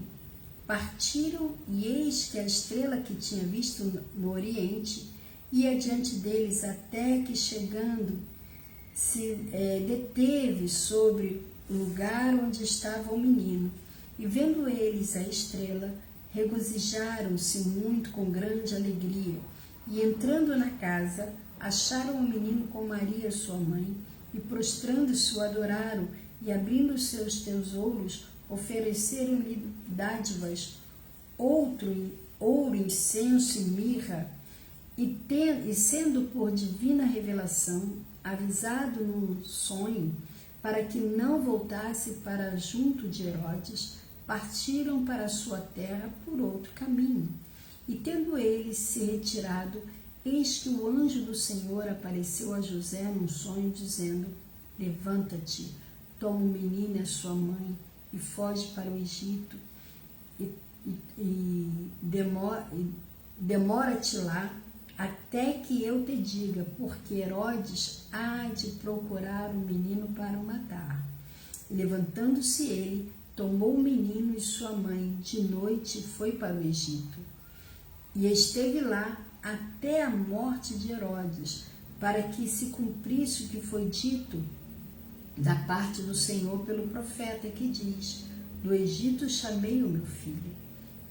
partiram, e eis que a estrela que tinha visto no oriente ia diante deles, até que, chegando, se deteve sobre o lugar onde estava o menino. E vendo eles a estrela, regozijaram-se muito com grande alegria. E entrando na casa, acharam o menino com Maria, sua mãe, e prostrando-se o adoraram, e abrindo seus tesouros, ofereceram-lhe dádivas, ouro, incenso e mirra. E sendo por divina revelação avisado num sonho para que não voltasse para junto de Herodes, partiram para a sua terra por outro caminho. E tendo eles se retirado, eis que o anjo do Senhor apareceu a José num sonho, dizendo: levanta-te, toma o menino e a sua mãe, e foge para o Egito, e demora-te lá, até que eu te diga, porque Herodes há de procurar o menino para o matar. Levantando-se ele, tomou o menino e sua mãe de noite e foi para o Egito. E esteve lá até a morte de Herodes, para que se cumprisse o que foi dito da parte do Senhor pelo profeta, que diz: do Egito chamei o meu filho.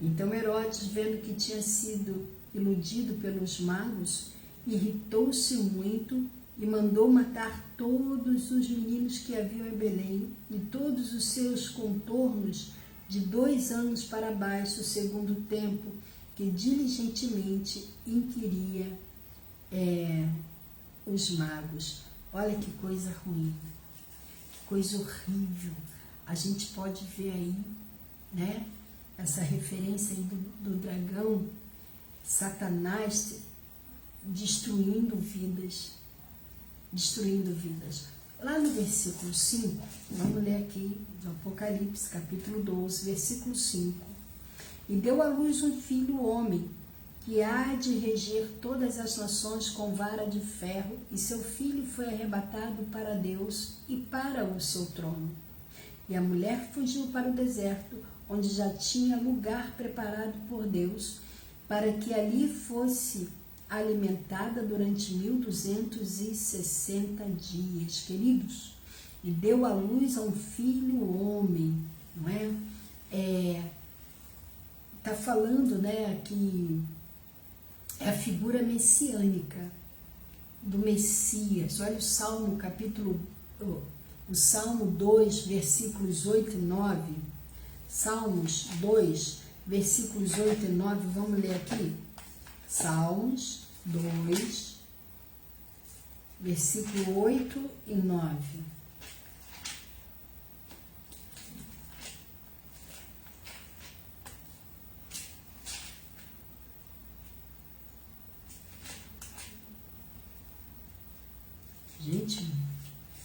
Então Herodes, vendo que tinha sido iludido pelos magos, irritou-se muito e mandou matar todos os meninos que haviam em Belém e todos os seus contornos de 2 anos para baixo, segundo o tempo que diligentemente inquiria os magos. Olha que coisa ruim, que coisa horrível. A gente pode ver aí, né, essa referência aí do dragão, Satanás destruindo vidas. Lá no versículo 5, vamos ler aqui do Apocalipse, capítulo 12, versículo 5. E deu à luz um filho homem, que há de reger todas as nações com vara de ferro, e seu filho foi arrebatado para Deus e para o seu trono. E a mulher fugiu para o deserto, onde já tinha lugar preparado por Deus, para que ali fosse alimentada durante 1260 dias, queridos. E deu à luz a um filho homem, não é? Está falando, né, que é a figura messiânica do Messias. Olha o Salmo, o Salmo 2, versículos 8 e 9. Salmos 2, versículos 8 e 9, vamos ler aqui. Salmos 2, versículo 8 e 9. Gente,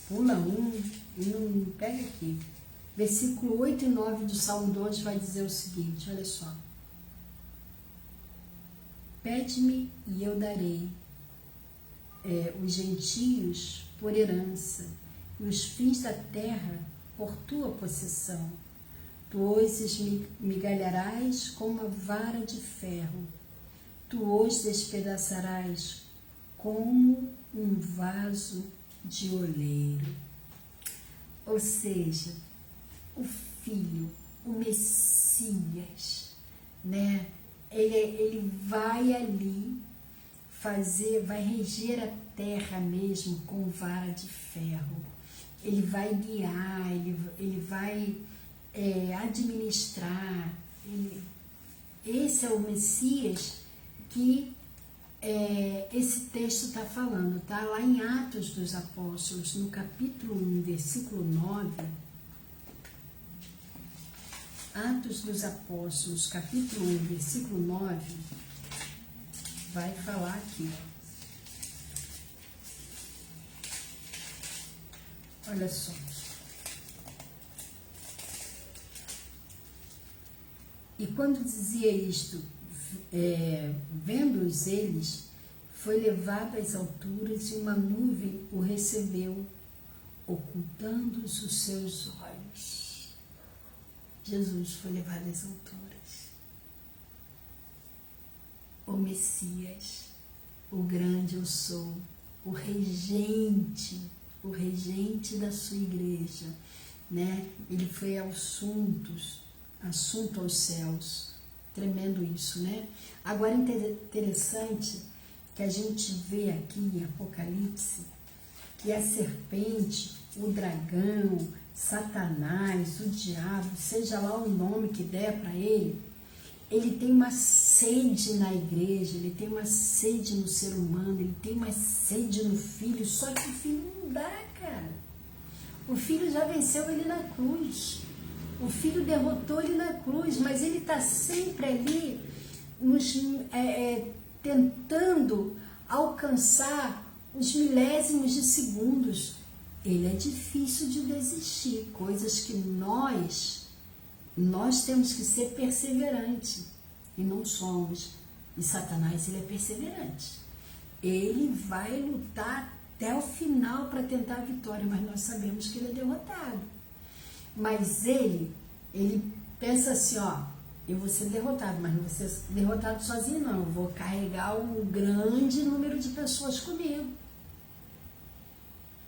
pula um e não pega aqui. Versículo 8 e 9 do Salmo 2 vai dizer o seguinte, olha só. Pede-me e eu darei os gentios por herança e os fins da terra por tua possessão. Tu os migalharás com uma vara de ferro, tu os despedaçarás como um vaso de oleiro. Ou seja, o Filho, o Messias, né? Ele vai ali vai reger a terra mesmo com vara de ferro. Ele vai guiar, ele vai administrar. Esse é o Messias que esse texto está falando, está lá em Atos dos Apóstolos, no capítulo 1, versículo 9. Atos dos Apóstolos, capítulo 1, versículo 9, vai falar aqui, ó. Olha só. E quando dizia isto, vendo-os eles, foi levado às alturas e uma nuvem o recebeu, ocultando os seus olhos. Jesus foi levado às alturas. O Messias, o grande eu sou, o regente da sua igreja, né? Ele foi assunto aos céus. Tremendo isso, né? Agora, interessante que a gente vê aqui em Apocalipse que a serpente, o dragão, Satanás, o diabo, seja lá o nome que der para ele tem uma sede na igreja, ele tem uma sede no ser humano, ele tem uma sede no filho, só que o filho não dá, cara. O Filho já venceu ele na cruz. O Filho derrotou ele na cruz, mas ele está sempre ali tentando alcançar os milésimos de segundos. Ele é difícil de desistir, coisas que nós temos que ser perseverantes e não somos. E Satanás, ele é perseverante. Ele vai lutar até o final para tentar a vitória, mas nós sabemos que ele é derrotado. Mas ele pensa assim, ó, eu vou ser derrotado, mas não vou ser derrotado sozinho não, eu vou carregar um grande número de pessoas comigo.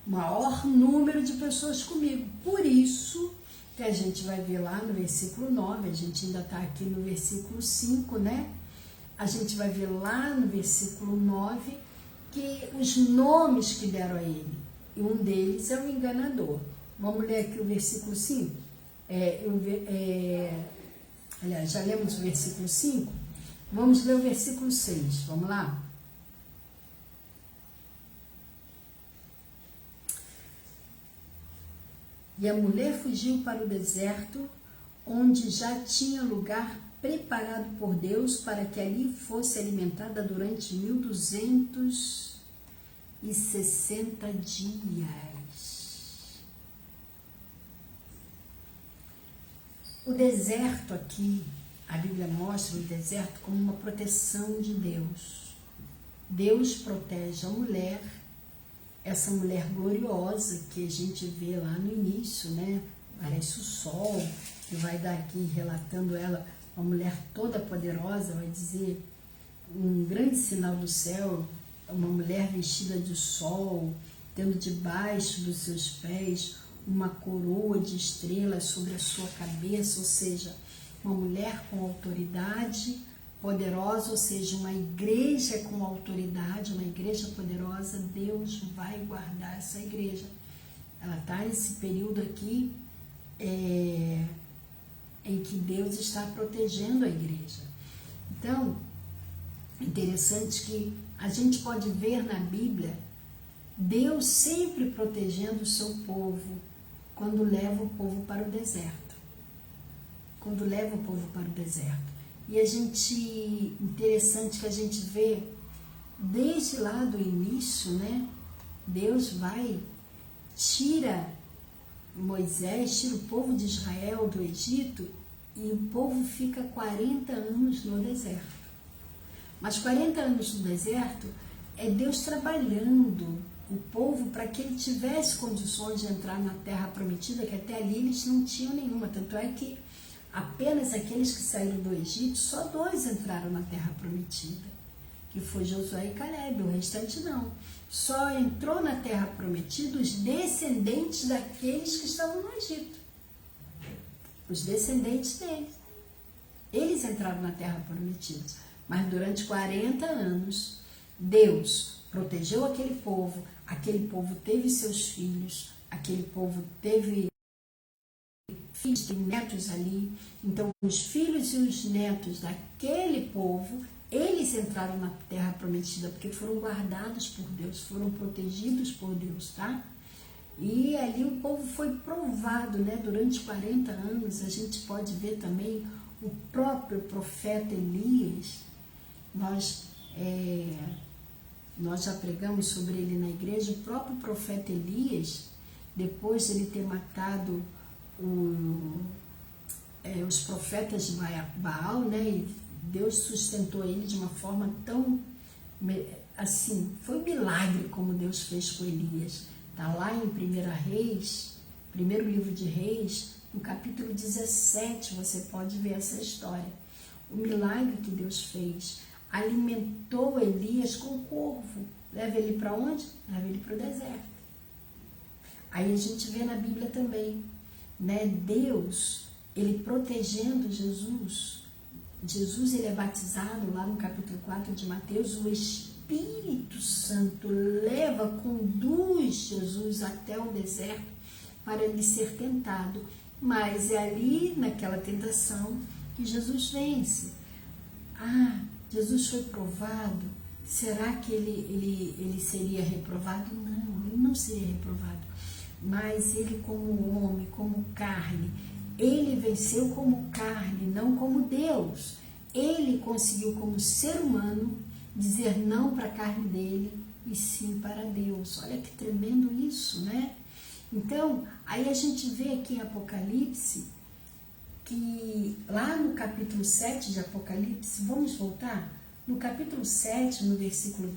Maior número de pessoas comigo. Por isso que a gente vai ver lá no versículo 9, a gente ainda está aqui no versículo 5, né? A gente vai ver lá no versículo 9 que os nomes que deram a ele, e um deles é o enganador. Vamos ler aqui o versículo 5? Aliás, já lemos o versículo 5? Vamos ler o versículo 6, vamos lá? E a mulher fugiu para o deserto, onde já tinha lugar preparado por Deus para que ali fosse alimentada durante 1260 dias. O deserto aqui, a Bíblia mostra o deserto como uma proteção de Deus. Deus protege a mulher, essa mulher gloriosa que a gente vê lá no início, né? Parece o sol, que vai dar aqui relatando ela, uma mulher toda poderosa, vai dizer, um grande sinal do céu, uma mulher vestida de sol, tendo debaixo dos seus pés uma coroa de estrelas sobre a sua cabeça, ou seja, uma mulher com autoridade poderosa, ou seja, uma igreja com autoridade, uma igreja poderosa. Deus vai guardar essa igreja. Ela está nesse período aqui em que Deus está protegendo a igreja. Então, interessante que a gente pode ver na Bíblia Deus sempre protegendo o seu povo quando leva o povo para o deserto. Quando leva o povo para o deserto. E interessante que a gente vê, desde lá do início, né? Deus tira Moisés, tira o povo de Israel do Egito e o povo fica 40 anos no deserto. Mas 40 anos no deserto é Deus trabalhando o povo para que ele tivesse condições de entrar na terra prometida, que até ali eles não tinham nenhuma. Tanto é que apenas aqueles que saíram do Egito, só 2 entraram na terra prometida, que foi Josué e Caleb, o restante não. Só entrou na terra prometida os descendentes daqueles que estavam no Egito. Os descendentes deles. Eles entraram na terra prometida. Mas durante 40 anos, Deus protegeu aquele povo teve seus filhos, aquele povo teve filhos e netos ali. Então, os filhos e os netos daquele povo, eles entraram na terra prometida, porque foram guardados por Deus, foram protegidos por Deus, tá? E ali o povo foi provado, né? Durante 40 anos, a gente pode ver também o próprio profeta Elias. Nós já pregamos sobre ele na igreja. O próprio profeta Elias, depois de ele ter matado os profetas de Baal, né? E Deus sustentou ele de uma forma tão assim, foi um milagre como Deus fez com Elias. Está lá em primeiro livro de Reis, no capítulo 17, você pode ver essa história. O milagre que Deus fez, alimentou Elias com corvo. Leva ele para onde? Leva ele para o deserto. Aí a gente vê na Bíblia também, né? Deus, ele protegendo Jesus. Jesus, ele é batizado lá no capítulo 4 de Mateus. O Espírito Santo conduz Jesus até o deserto para ele ser tentado. Mas é ali, naquela tentação, que Jesus vence. Jesus foi provado. Será que ele seria reprovado? Não, ele não seria reprovado. mas ele como homem, como carne, ele venceu como carne, não como Deus. Ele conseguiu como ser humano dizer não para a carne dele e sim para Deus. Olha que tremendo isso, né? Então, aí a gente vê aqui em Apocalipse, que lá no capítulo 7 de Apocalipse, vamos voltar? No capítulo 7, no versículo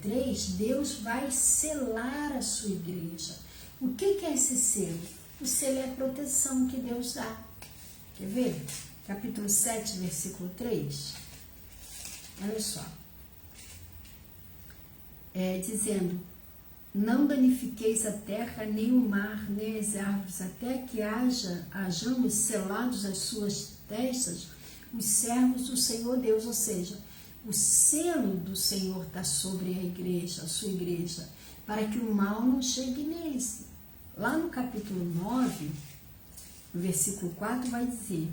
3, Deus vai selar a sua igreja. O que é esse selo? O selo é a proteção que Deus dá. Quer ver? Capítulo 7, versículo 3. Olha só. Dizendo: não danifiqueis a terra, nem o mar, nem as árvores, até que hajamos selados as suas testas, os servos do Senhor Deus. Ou seja, o selo do Senhor está sobre a igreja, a sua igreja, para que o mal não chegue neles. Lá no capítulo 9, no versículo 4, vai dizer: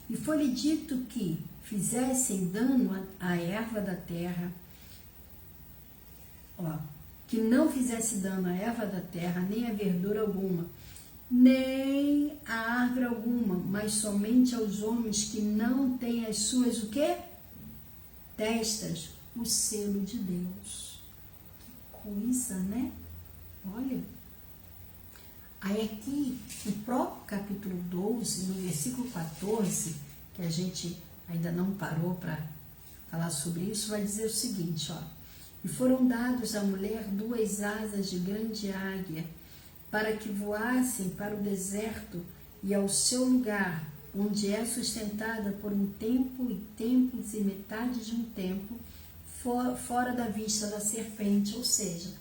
e foi-lhe dito que fizessem dano à erva da terra, que não fizesse dano à erva da terra, nem a verdura alguma, nem a árvore alguma, mas somente aos homens que não têm as suas, o quê? Testas, o selo de Deus. Que coisa, né? Olha. Aí aqui, no próprio capítulo 12, no versículo 14, que a gente ainda não parou para falar sobre isso, vai dizer o seguinte, ó: e foram dados à mulher 2 asas de grande águia, para que voassem para o deserto e ao seu lugar, onde é sustentada por um tempo e tempos e metade de um tempo, fora da vista da serpente. Ou seja,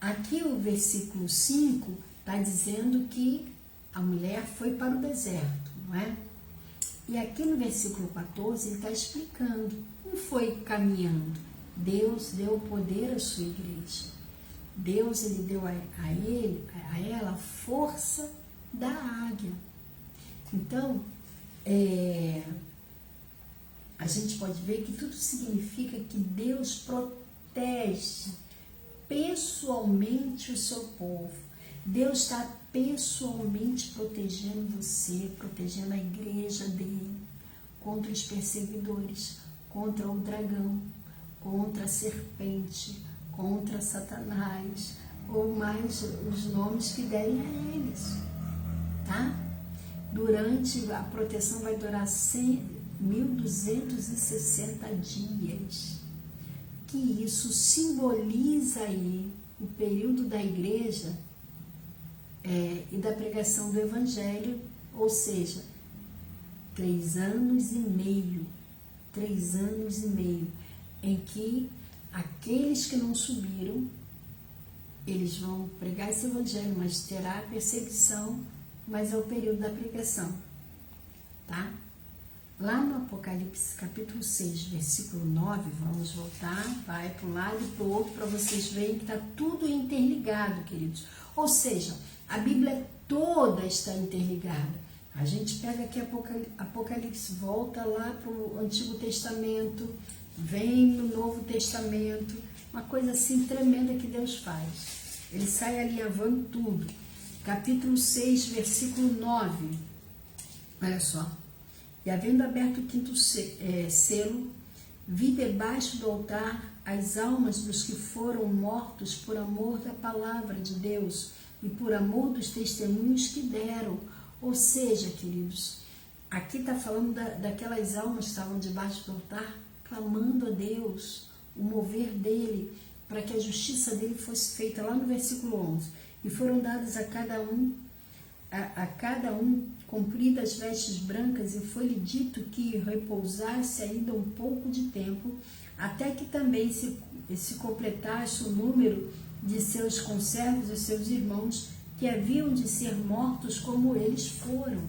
aqui o versículo 5 está dizendo que a mulher foi para o deserto, não é? E aqui no versículo 14 ele está explicando, não foi caminhando. Deus deu poder à sua igreja. Deus, ele deu a ela a força da águia. Então, a gente pode ver que tudo significa que Deus protege pessoalmente o seu povo. Deus está pessoalmente protegendo você, protegendo a igreja dele contra os perseguidores, contra o dragão, contra a serpente, contra Satanás, ou mais os nomes que derem a eles, tá? Durante, a proteção vai durar 1260 dias, que isso simboliza aí o período da igreja e da pregação do evangelho, ou seja, 3 anos e meio, 3 anos e meio, em que aqueles que não subiram, eles vão pregar esse evangelho, mas terá perseguição, mas é o período da pregação, tá? Lá no Apocalipse, capítulo 6, versículo 9, vamos voltar, vai para um lado e para o outro, para vocês verem que está tudo interligado, queridos. Ou seja, a Bíblia toda está interligada. A gente pega aqui Apocalipse, volta lá para o Antigo Testamento, vem no Novo Testamento, uma coisa assim tremenda que Deus faz. Ele sai alinhavando tudo. Capítulo 6, versículo 9, olha só: e havendo aberto o 5º selo, vi debaixo do altar as almas dos que foram mortos por amor da palavra de Deus e por amor dos testemunhos que deram. Ou seja, queridos, aqui está falando daquelas almas que estavam debaixo do altar, clamando a Deus, o mover dele, para que a justiça dele fosse feita. Lá no versículo 11, e foram dadas a cada um compridas vestes brancas, e foi-lhe dito que repousasse ainda um pouco de tempo, até que também se completasse o número de seus conservos e seus irmãos, que haviam de ser mortos como eles foram,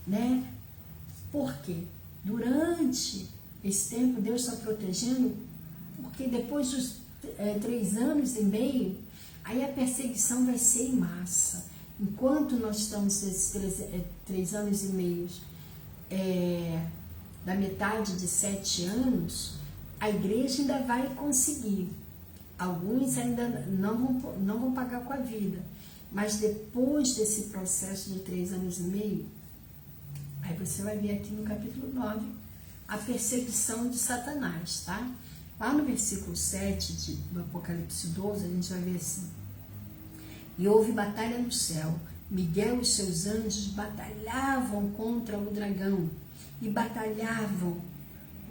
né? Porque durante esse tempo Deus está protegendo, porque depois dos 3 anos e meio, aí a perseguição vai ser em massa. Enquanto nós estamos nesses 3 anos e meio da metade de 7 anos, a igreja ainda vai conseguir. Alguns ainda não vão pagar com a vida, Mas depois desse processo de 3 anos e meio, aí você vai ver aqui no capítulo 9 a perseguição de Satanás, tá? Lá no versículo 7 do Apocalipse 12, a gente vai ver assim: e houve batalha no céu, Miguel e seus anjos batalhavam contra o dragão, e batalhavam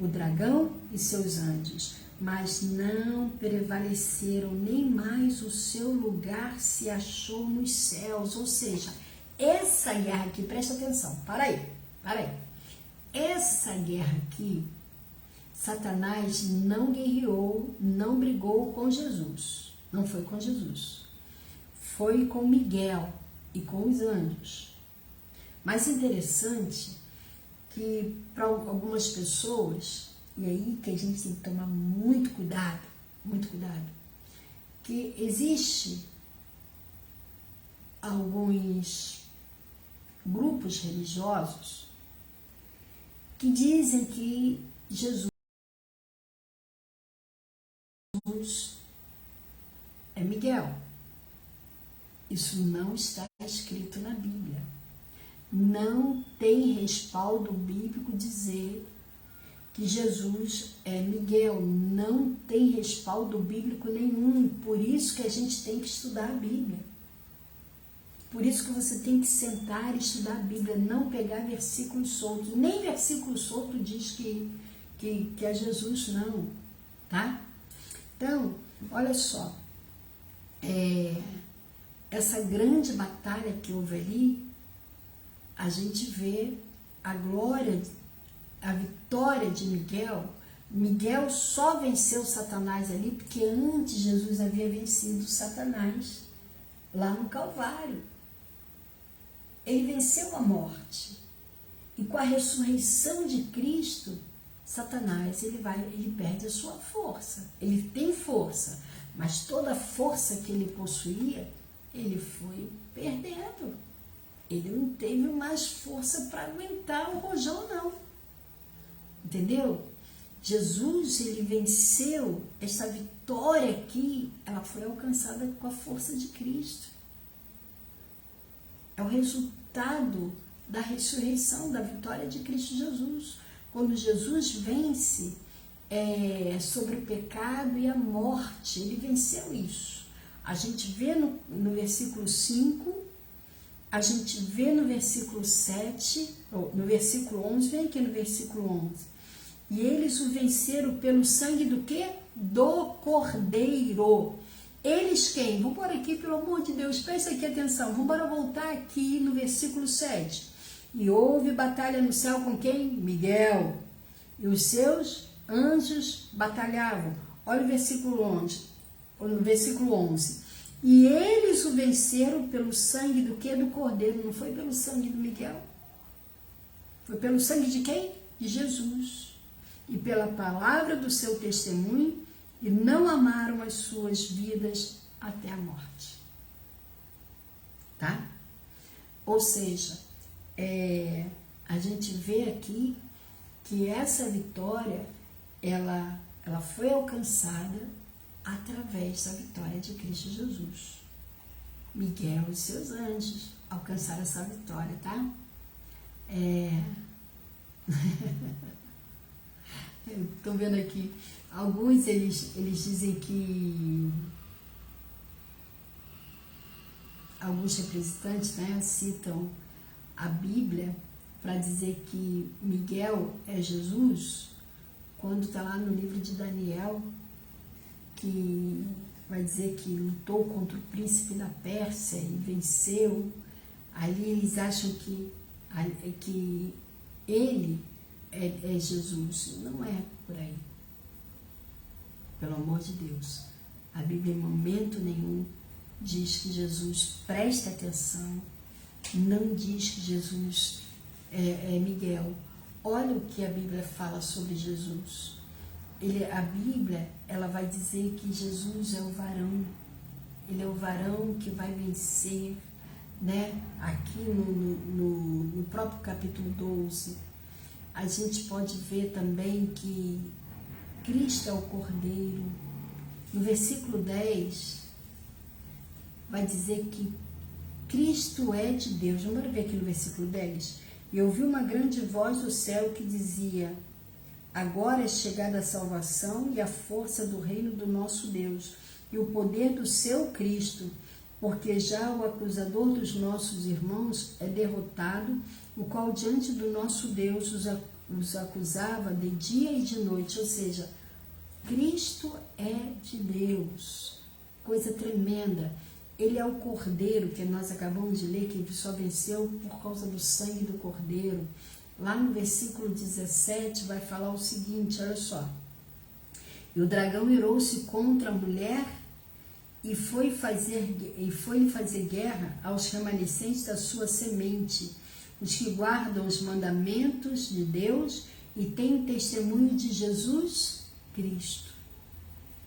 o dragão e seus anjos, mas não prevaleceram, nem mais o seu lugar se achou nos céus. Ou seja, essa guerra aqui, presta atenção, para aí. Essa guerra aqui, Satanás não guerreou, não brigou com Jesus, não foi com Jesus, foi com Miguel e com os anjos. Mas interessante que para algumas pessoas, e aí que a gente tem que tomar muito cuidado, que existe alguns grupos religiosos que dizem que Jesus é Miguel. Isso não está escrito na Bíblia. Não tem respaldo bíblico dizer que Jesus é Miguel. Não tem respaldo bíblico nenhum. Por isso que a gente tem que estudar a Bíblia. Por isso que você tem que sentar e estudar a Bíblia, não pegar versículos soltos. Nem versículo solto diz que é Jesus, não. Tá? Então, olha só. Essa grande batalha que houve ali, a gente vê a glória, a vitória de Miguel. Miguel só venceu Satanás ali porque antes Jesus havia vencido Satanás lá no Calvário. Ele venceu a morte. E com a ressurreição de Cristo, Satanás ele perde a sua força. Ele tem força, mas toda a força que ele possuía, ele foi perdendo. Ele não teve mais força para aguentar o rojão, não. Entendeu? Jesus, ele venceu. Essa vitória aqui, ela foi alcançada com a força de Cristo. É o resultado da ressurreição, da vitória de Cristo Jesus. Quando Jesus vence sobre o pecado e a morte, ele venceu isso. A gente vê no versículo 5, a gente vê no versículo 7, no versículo 11, vem aqui no versículo 11. E eles o venceram pelo sangue do quê? Do Cordeiro. Eles quem? Vamos por aqui, pelo amor de Deus, presta aqui atenção. Vamos voltar aqui no versículo 7. E houve batalha no céu com quem? Miguel. E os seus anjos batalhavam. Olha o versículo 11. No versículo 11. E eles o venceram pelo sangue do quê? Do Cordeiro. Não foi pelo sangue do Miguel. Foi pelo sangue de quem? De Jesus. E pela palavra do seu testemunho, e não amaram as suas vidas até a morte. Tá? Ou seja, a gente vê aqui que essa vitória, ela foi alcançada através da vitória de Cristo Jesus. Miguel e seus anjos alcançaram essa vitória, tá? Estou vendo aqui, alguns eles dizem que alguns representantes, né, citam a Bíblia para dizer que Miguel é Jesus, quando está lá no livro de Daniel, que vai dizer que lutou contra o príncipe da Pérsia e venceu. Ali eles acham que ele é Jesus. Não é por aí. Pelo amor de Deus. A Bíblia em momento nenhum diz que Jesus, preste atenção, não diz que Jesus é Miguel. Olha o que a Bíblia fala sobre Jesus. A Bíblia, ela vai dizer que Jesus é o varão. Ele é o varão que vai vencer, né? Aqui no próprio capítulo 12, a gente pode ver também que Cristo é o Cordeiro. No versículo 10, vai dizer que Cristo é de Deus. Vamos ver aqui no versículo 10. E ouvi uma grande voz do céu que dizia: agora é chegada a salvação e a força do reino do nosso Deus e o poder do seu Cristo, porque já o acusador dos nossos irmãos é derrotado, o qual diante do nosso Deus os acusava de dia e de noite. Ou seja, Cristo é de Deus. Coisa tremenda. Ele é o Cordeiro, que nós acabamos de ler, que só venceu por causa do sangue do Cordeiro. Lá no versículo 17 vai falar o seguinte, olha só. E o dragão irou-se contra a mulher e foi lhe fazer guerra aos remanescentes da sua semente, os que guardam os mandamentos de Deus e têm testemunho de Jesus Cristo.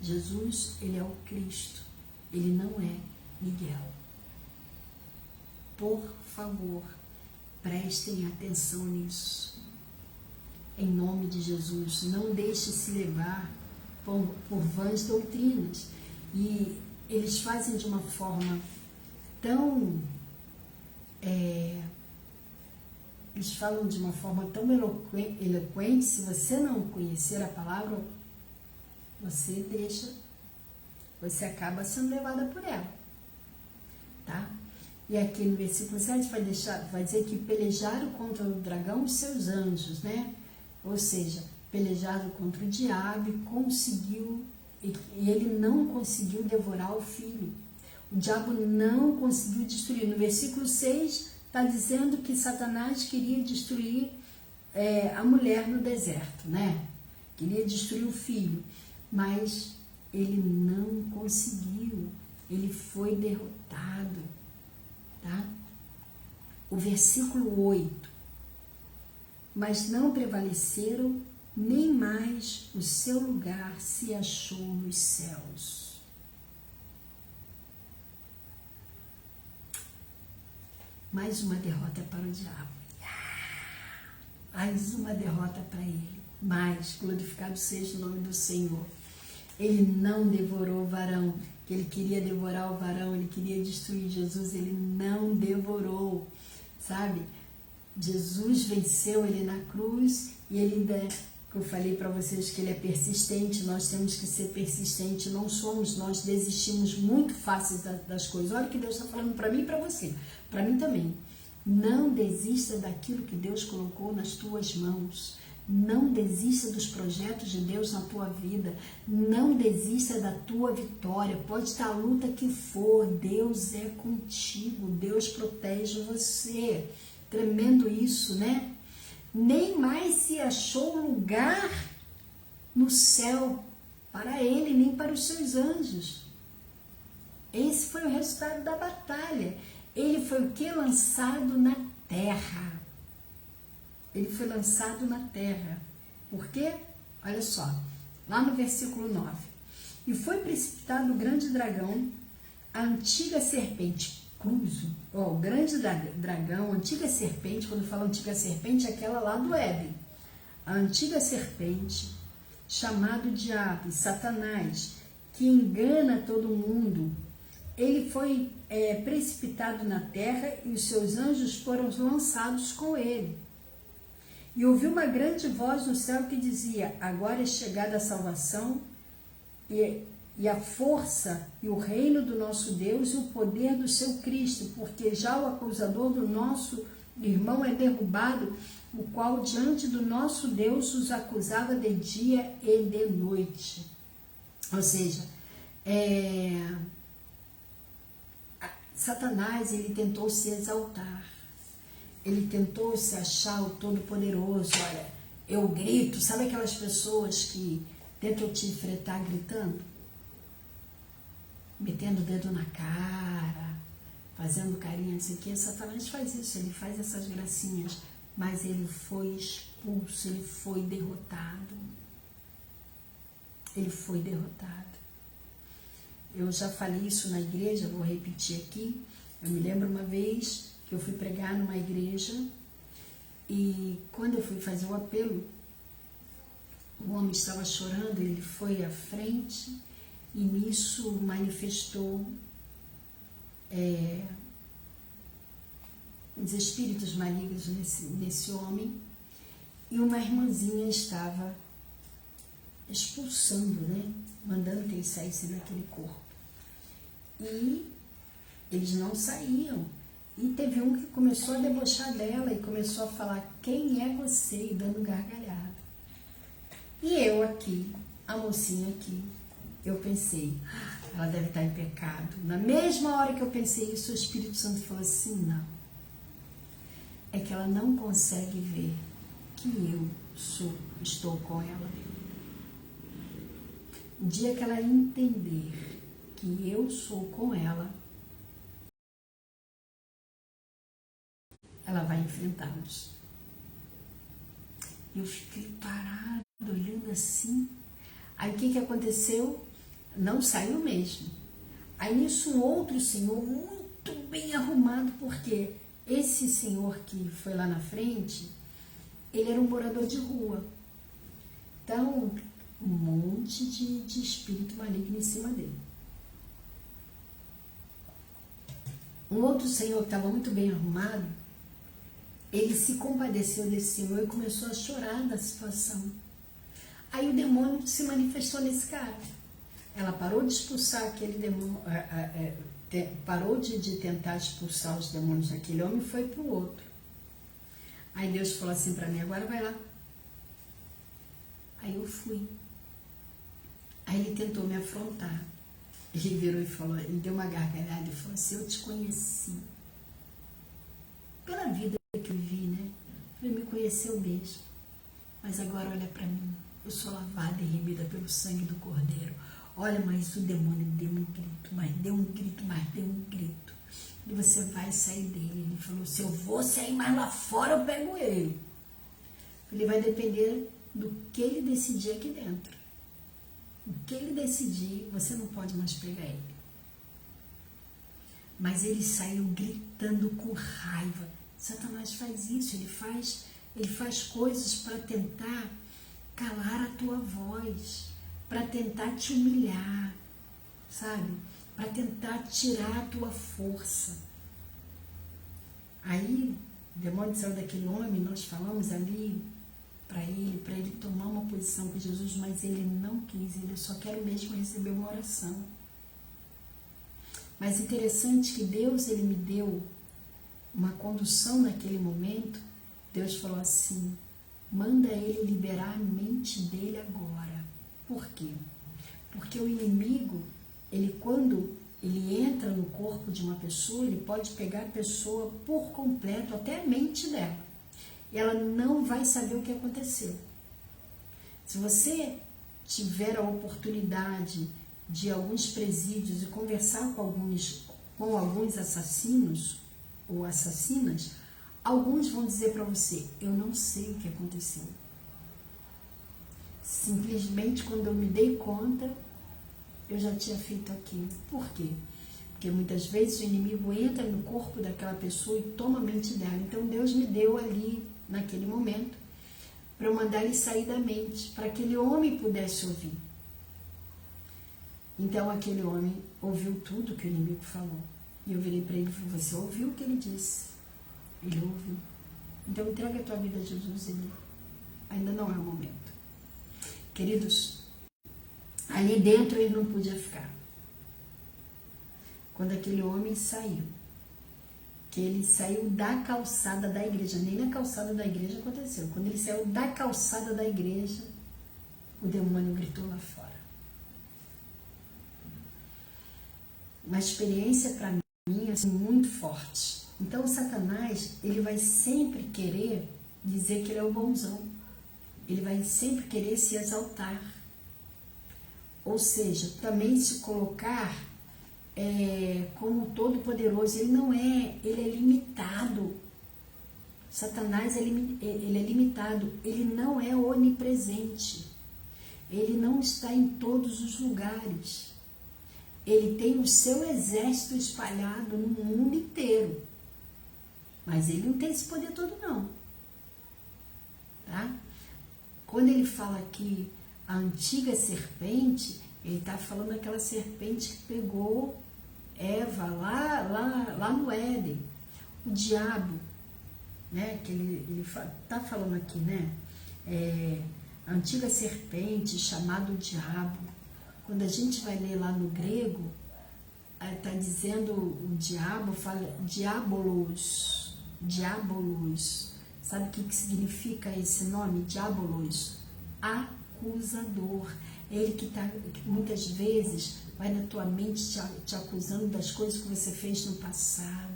Jesus, ele é o Cristo, ele não é Miguel. Por favor, prestem atenção nisso. Em nome de Jesus, não deixe se levar por vãs doutrinas. E eles fazem de uma forma tão... eles falam de uma forma tão eloquente. Se você não conhecer a palavra, você acaba sendo levada por ela. Tá? E aqui no versículo 7 vai dizer que pelejaram contra o dragão os seus anjos, né? Ou seja, pelejaram contra o diabo e ele não conseguiu devorar o filho. O diabo não conseguiu destruir. No versículo 6 está dizendo que Satanás queria destruir a mulher no deserto, né? Queria destruir o filho, mas ele não conseguiu. Ele foi derrotado, tá? O versículo 8. Mas não prevaleceram, nem mais o seu lugar se achou nos céus. Mais uma derrota para o diabo. Mais uma derrota para ele. Mas, glorificado seja o nome do Senhor. Ele não devorou o varão, que ele queria devorar o varão, ele queria destruir Jesus, ele não devorou, sabe? Jesus venceu ele na cruz e ele ainda, que eu falei para vocês que ele é persistente, nós temos que ser persistentes, não somos, nós desistimos muito fácil das coisas. Olha o que Deus está falando para mim e para você, para mim também. Não desista daquilo que Deus colocou nas tuas mãos. Não desista dos projetos de Deus na tua vida. Não desista da tua vitória. Pode estar a luta que for, Deus é contigo. Deus protege você. Tremendo isso, né? Nem mais se achou lugar no céu para ele, nem para os seus anjos. Esse foi o resultado da batalha. Ele foi o que? Lançado na terra. Ele foi lançado na terra. Por quê? Olha só, lá no versículo 9. E foi precipitado o grande dragão, a antiga serpente, o grande dragão, a antiga serpente, quando fala antiga serpente, é aquela lá do Éden. A antiga serpente, chamado Diabo, Satanás, que engana todo mundo. Ele foi precipitado na terra e os seus anjos foram lançados com ele. E ouvi uma grande voz no céu que dizia: agora é chegada a salvação e a força e o reino do nosso Deus e o poder do seu Cristo, porque já o acusador do nosso irmão é derrubado, o qual diante do nosso Deus os acusava de dia e de noite. Ou seja, Satanás, ele tentou se exaltar. Ele tentou se achar o Todo-Poderoso. Olha, eu grito. Sabe aquelas pessoas que tentam te enfrentar gritando? Metendo o dedo na cara, fazendo carinha, não sei o que. Satanás faz isso, ele faz essas gracinhas. Mas ele foi expulso, ele foi derrotado. Ele foi derrotado. Eu já falei isso na igreja, vou repetir aqui. Eu me lembro uma vez que eu fui pregar numa igreja e quando eu fui fazer o apelo, o homem estava chorando, ele foi à frente e nisso manifestou os espíritos malignos nesse homem, e uma irmãzinha estava expulsando, né? Mandando que ele saísse daquele corpo. E eles não saíam. E teve um que começou a debochar dela e começou a falar: quem é você? E dando gargalhada. E eu aqui, a mocinha aqui, eu pensei, ela deve estar em pecado. Na mesma hora que eu pensei isso, o Espírito Santo falou assim: não. É que ela não consegue ver que eu estou com ela. O dia que ela entender que eu sou com ela, ela vai enfrentá-los. Eu fiquei parada, olhando assim. Aí o que aconteceu? Não saiu mesmo. Aí nisso um outro senhor, muito bem arrumado, porque esse senhor que foi lá na frente, ele era um morador de rua. Então, um monte de espírito maligno em cima dele. Um outro senhor que estava muito bem arrumado, ele se compadeceu desse senhor e começou a chorar da situação. Aí o demônio se manifestou nesse cara. Ela parou de expulsar aquele demônio, parou de tentar expulsar os demônios daquele homem e foi para o outro. Aí Deus falou assim para mim: agora vai lá. Aí eu fui. Aí ele tentou me afrontar. Ele virou e falou, ele deu uma gargalhada e falou assim: eu te conheci. Pela vida que eu vi, né? Ele me conheceu mesmo. Mas agora olha para mim. Eu sou lavada e remida pelo sangue do Cordeiro. Olha, mas o demônio deu um grito, mas deu um grito, mas deu um grito. E você vai sair dele. Ele falou: se eu vou sair mais lá fora, eu pego ele. Ele vai depender do que ele decidir aqui dentro. O que ele decidir, você não pode mais pegar ele. Mas ele saiu gritando com raiva. Satanás faz isso, ele faz coisas para tentar calar a tua voz, para tentar te humilhar, sabe? Para tentar tirar a tua força. Aí, o demônio saiu daquele homem, nós falamos ali para ele tomar uma posição com Jesus, mas ele não quis, ele só quer mesmo receber uma oração. Mas interessante que Deus, ele me deu uma condução naquele momento. Deus falou assim: manda ele liberar a mente dele agora. Por quê? Porque o inimigo, ele quando ele entra no corpo de uma pessoa, ele pode pegar a pessoa por completo, até a mente dela. Ela não vai saber o que aconteceu. Se você tiver a oportunidade de alguns presídios e conversar com alguns assassinos ou assassinas, alguns vão dizer para você: eu não sei o que aconteceu. Simplesmente quando eu me dei conta, eu já tinha feito aquilo. Por quê? Porque muitas vezes o inimigo entra no corpo daquela pessoa e toma a mente dela. Então Deus me deu ali, naquele momento, para eu mandar ele sair da mente, para que aquele homem pudesse ouvir. Então aquele homem ouviu tudo que o inimigo falou. E eu virei para ele e falei: você ouviu o que ele disse? Ele ouviu. Então entrega a tua vida a Jesus, ele ainda não é o momento. Queridos, ali dentro ele não podia ficar. Quando aquele homem saiu, que ele saiu da calçada da igreja, nem na calçada da igreja aconteceu. Quando ele saiu da calçada da igreja, o demônio gritou lá fora. Uma experiência para mim assim, muito forte. Então o Satanás, ele vai sempre querer dizer que ele é o bonzão. Ele vai sempre querer se exaltar. Ou seja, também se colocar como todo poderoso. Ele não é, ele é limitado. Satanás, ele é limitado. Ele não é onipresente. Ele não está em todos os lugares. Ele tem o seu exército espalhado no mundo inteiro. Mas ele não tem esse poder todo, não. Tá? Quando ele fala que a antiga serpente, ele está falando daquela serpente que pegou Eva lá no Éden. O diabo, né? Que ele tá falando aqui, né? A antiga serpente, chamado diabo. Quando a gente vai ler lá no grego, está dizendo o diabo, fala diabolos, diabolos. Sabe o que significa esse nome? Diabolos, acusador. Ele que muitas vezes vai na tua mente te acusando das coisas que você fez no passado.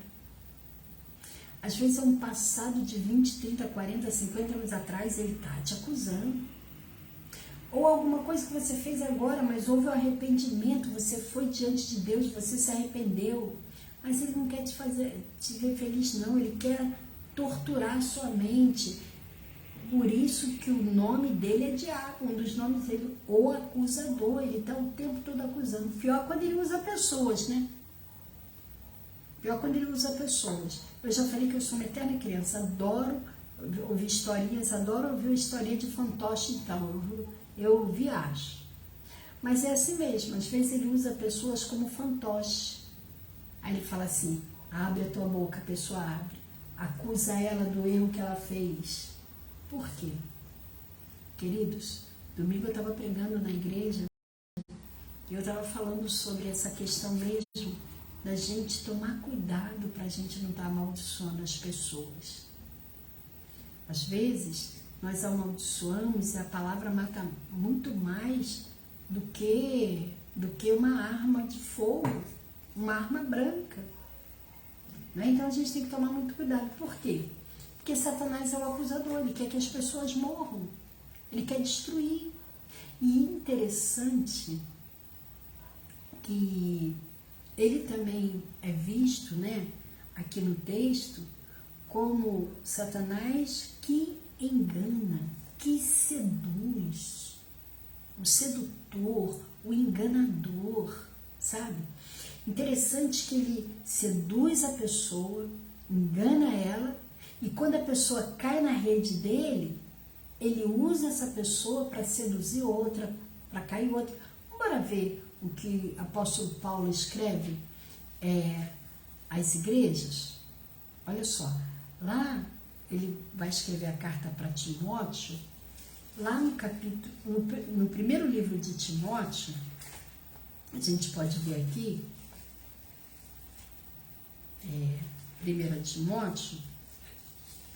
Às vezes é um passado de 20, 30, 40, 50 anos atrás, ele está te acusando. Ou alguma coisa que você fez agora, mas houve um arrependimento, você foi diante de Deus, você se arrependeu. Mas ele não quer te ver feliz, não. Ele quer torturar a sua mente. Por isso que o nome dele é diabo, um dos nomes dele, o acusador. Ele está o tempo todo acusando. Pior quando ele usa pessoas, né? Pior quando ele usa pessoas. Eu já falei que eu sou uma eterna criança, adoro ouvir historinhas, adoro ouvir história de fantoche e tal. Eu viajo. Mas é assim mesmo, às vezes ele usa pessoas como fantoche. Aí ele fala assim, abre a tua boca, a pessoa abre. Acusa ela do erro que ela fez. Por quê? Queridos, domingo eu estava pregando na igreja e eu estava falando sobre essa questão mesmo da gente tomar cuidado para a gente não estar amaldiçoando as pessoas. Às vezes, nós amaldiçoamos e a palavra mata muito mais do que uma arma de fogo, uma arma branca. Né? Então a gente tem que tomar muito cuidado. Por quê? Porque Satanás é o acusador, ele quer que as pessoas morram, ele quer destruir. E interessante que ele também é visto, né, aqui no texto, como Satanás que engana, que seduz, o sedutor, o enganador, sabe? Interessante que ele seduz a pessoa, engana ela, e quando a pessoa cai na rede dele, ele usa essa pessoa para seduzir outra, para cair outra. Bora ver o que o apóstolo Paulo escreve às igrejas? Olha só, lá ele vai escrever a carta para Timóteo, lá no capítulo, no primeiro livro de Timóteo, a gente pode ver aqui, 1 Timóteo,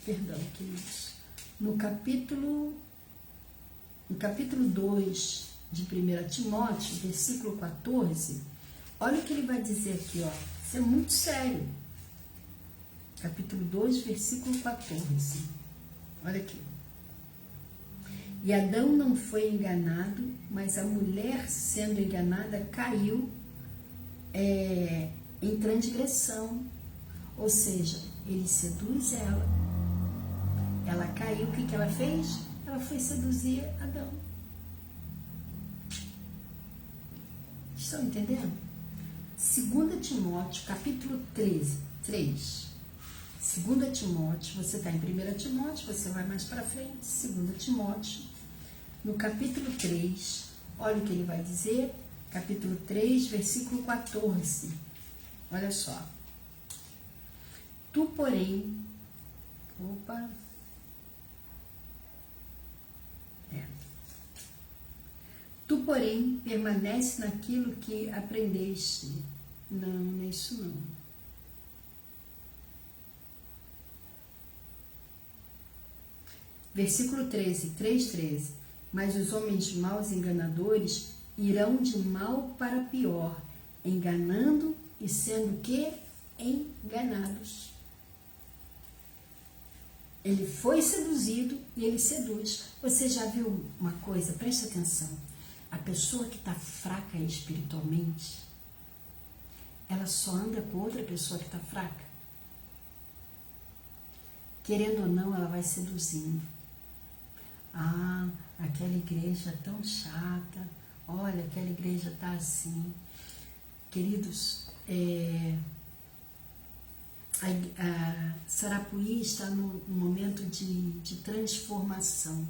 perdão, queridos, no capítulo 2 de 1 Timóteo, versículo 14, olha o que ele vai dizer aqui, ó, isso é muito sério. Capítulo 2, versículo 14. Olha aqui. E Adão não foi enganado, mas a mulher, sendo enganada, caiu em transgressão. Ou seja, ele seduz ela. Ela caiu, o que ela fez? Ela foi seduzir Adão. Estão entendendo? 2 Timóteo, capítulo 3. 2 Timóteo, você está em 1 Timóteo, você vai mais para frente, 2 Timóteo, no capítulo 3, olha o que ele vai dizer, capítulo 3, versículo 14, olha só. Tu, porém, tu, porém, permanece naquilo que aprendeste. Não é isso não. Versículo 3:13. Mas os homens maus e enganadores irão de mal para pior, enganando e sendo que enganados. Ele foi seduzido e ele seduz. Você já viu uma coisa? Preste atenção. A pessoa que está fraca espiritualmente, ela só anda com outra pessoa que está fraca. Querendo ou não, ela vai seduzindo. Ah, aquela igreja é tão chata. Olha, aquela igreja está assim. Queridos, a Sarapuí está num momento de transformação.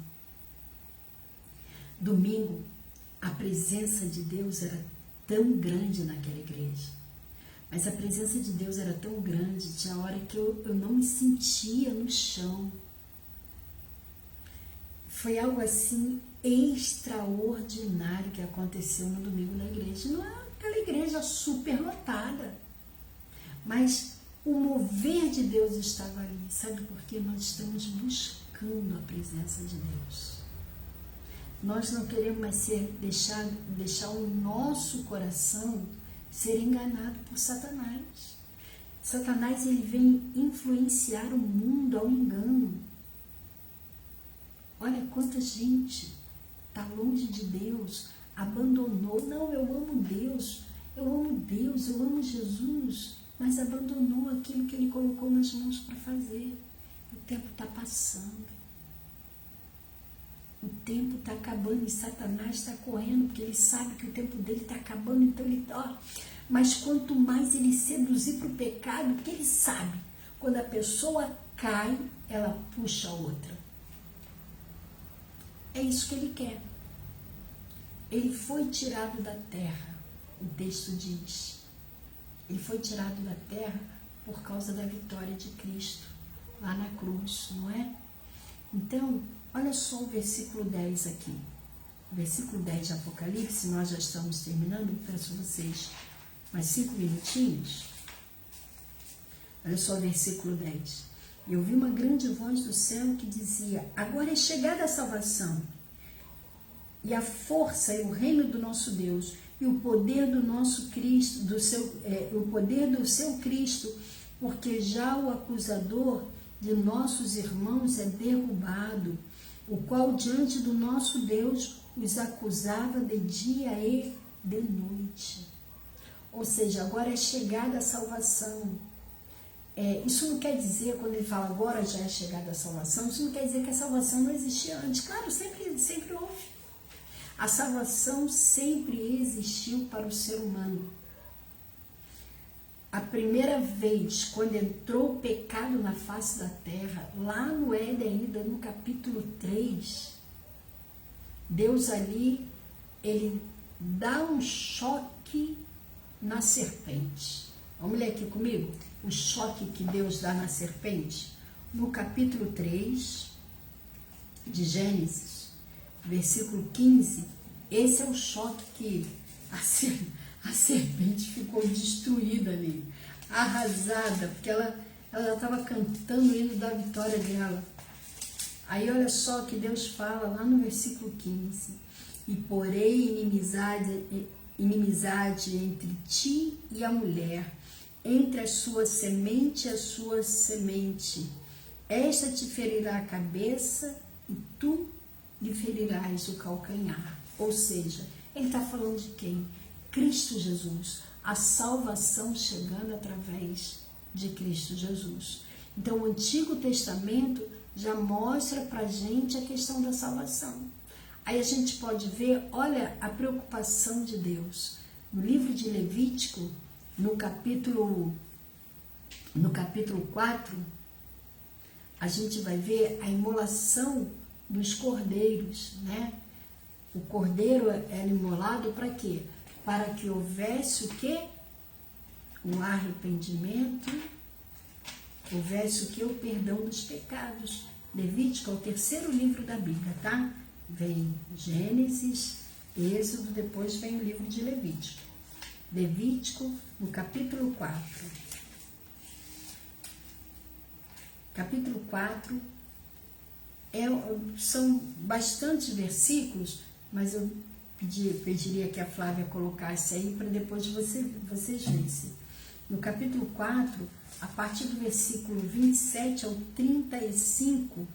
Domingo, a presença de Deus era tão grande naquela igreja. Mas a presença de Deus era tão grande, tinha hora que eu não me sentia no chão. Foi algo assim extraordinário que aconteceu no domingo na igreja. Não é aquela igreja super lotada, mas o mover de Deus estava ali. Sabe por quê? Nós estamos buscando a presença de Deus. Nós não queremos mais deixar o nosso coração ser enganado por Satanás. Satanás, ele vem influenciar o mundo ao engano. Olha quanta gente está longe de Deus, abandonou. Não, eu amo Deus, eu amo Jesus, mas abandonou aquilo que ele colocou nas mãos para fazer. O tempo está passando. O tempo está acabando e Satanás está correndo, porque ele sabe que o tempo dele está acabando, então ele está... Mas quanto mais ele seduzir para o pecado, porque ele sabe, quando a pessoa cai, ela puxa a outra. É isso que ele quer. Ele foi tirado da terra, o texto diz. Ele foi tirado da terra por causa da vitória de Cristo, lá na cruz, não é? Então, olha só o versículo 10 aqui. O versículo 10 de Apocalipse, nós já estamos terminando, peço a vocês mais 5 minutinhos. Olha só o versículo 10. Eu ouvi uma grande voz do céu que dizia: agora é chegada a salvação, e a força e o reino do nosso Deus, e o poder do nosso Cristo, o poder do seu Cristo, porque já o acusador de nossos irmãos é derrubado, o qual diante do nosso Deus os acusava de dia e de noite. Ou seja, agora é chegada a salvação. Isso não quer dizer, quando ele fala agora já é chegada a salvação, isso não quer dizer que a salvação não existia antes. Claro, sempre houve. A salvação sempre existiu para o ser humano. A primeira vez, quando entrou o pecado na face da terra, lá no Éden ainda, no capítulo 3, Deus ali, ele dá um choque na serpente. Vamos ler aqui comigo? O choque que Deus dá na serpente. No capítulo 3 de Gênesis, versículo 15, esse é o choque que a serpente ficou destruída ali, arrasada, porque ela já estava cantando o hino da vitória dela. Aí olha só que Deus fala lá no versículo 15: e porém inimizade entre ti e a mulher, entre a sua semente e a sua semente. Esta te ferirá a cabeça e tu lhe ferirás o calcanhar. Ou seja, ele está falando de quem? Cristo Jesus. A salvação chegando através de Cristo Jesus. Então o Antigo Testamento já mostra para a gente a questão da salvação. Aí a gente pode ver, olha a preocupação de Deus. No livro de Levítico, no capítulo 4, a gente vai ver a imolação dos cordeiros, né? O cordeiro era imolado para quê? Para que houvesse o quê? Um arrependimento, houvesse o quê? O perdão dos pecados. Levítico é o 3º livro da Bíblia, tá? Vem Gênesis, Êxodo, depois vem o livro de Levítico. Levítico, no capítulo 4. Capítulo 4, são bastantes versículos, mas eu pediria que a Flávia colocasse aí para depois vocês vissem. No capítulo 4, a partir do versículo 27 ao 35,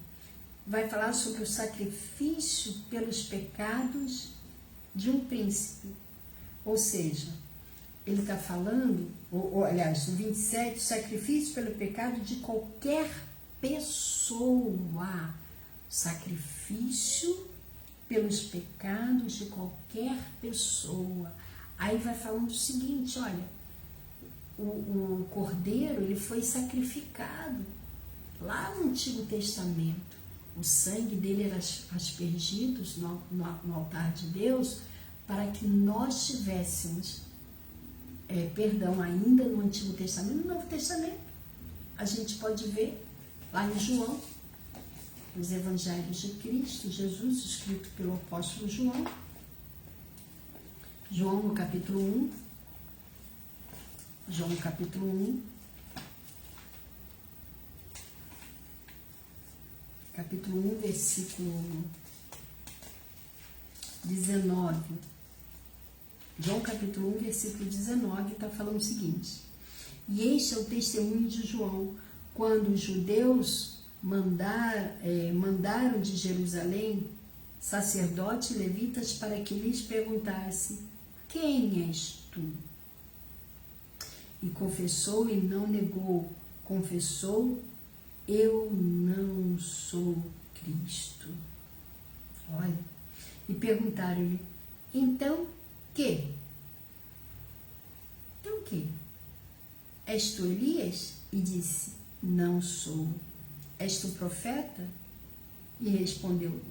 vai falar sobre o sacrifício pelos pecados de um príncipe. Ou seja, ele está falando, aliás, no 27, o sacrifício pelo pecado de qualquer pessoa. Sacrifício pelos pecados de qualquer pessoa. Aí vai falando o seguinte, olha, o cordeiro, ele foi sacrificado lá no Antigo Testamento. O sangue dele era aspergido no altar de Deus para que nós tivéssemos perdão, ainda no Antigo Testamento. No Novo Testamento, a gente pode ver lá em João, os Evangelhos de Cristo, Jesus, escrito pelo apóstolo João. João no capítulo 1. João no capítulo 1. Capítulo 1, versículo 19. João capítulo 1, versículo 19, está falando o seguinte: e este é o testemunho de João, quando os judeus mandaram de Jerusalém sacerdotes e levitas para que lhes perguntasse: quem és tu? E confessou e não negou, confessou: eu não sou Cristo. Olha, e perguntaram-lhe: então que? Então que? És tu Elias? E disse: não sou. És tu profeta? E respondeu: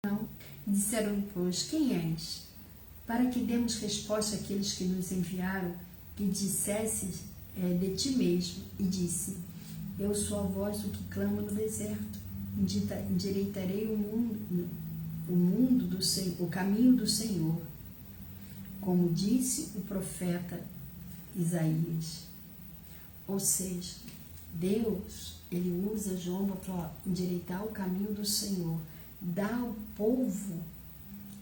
não. E disseram, pois, quem és? Para que demos resposta àqueles que nos enviaram, que dissesses de ti mesmo. E disse: eu sou a voz do que clama no deserto. Endireitarei o caminho do Senhor, como disse o profeta Isaías. Ou seja, Deus, ele usa João para endireitar o caminho do Senhor, dá ao povo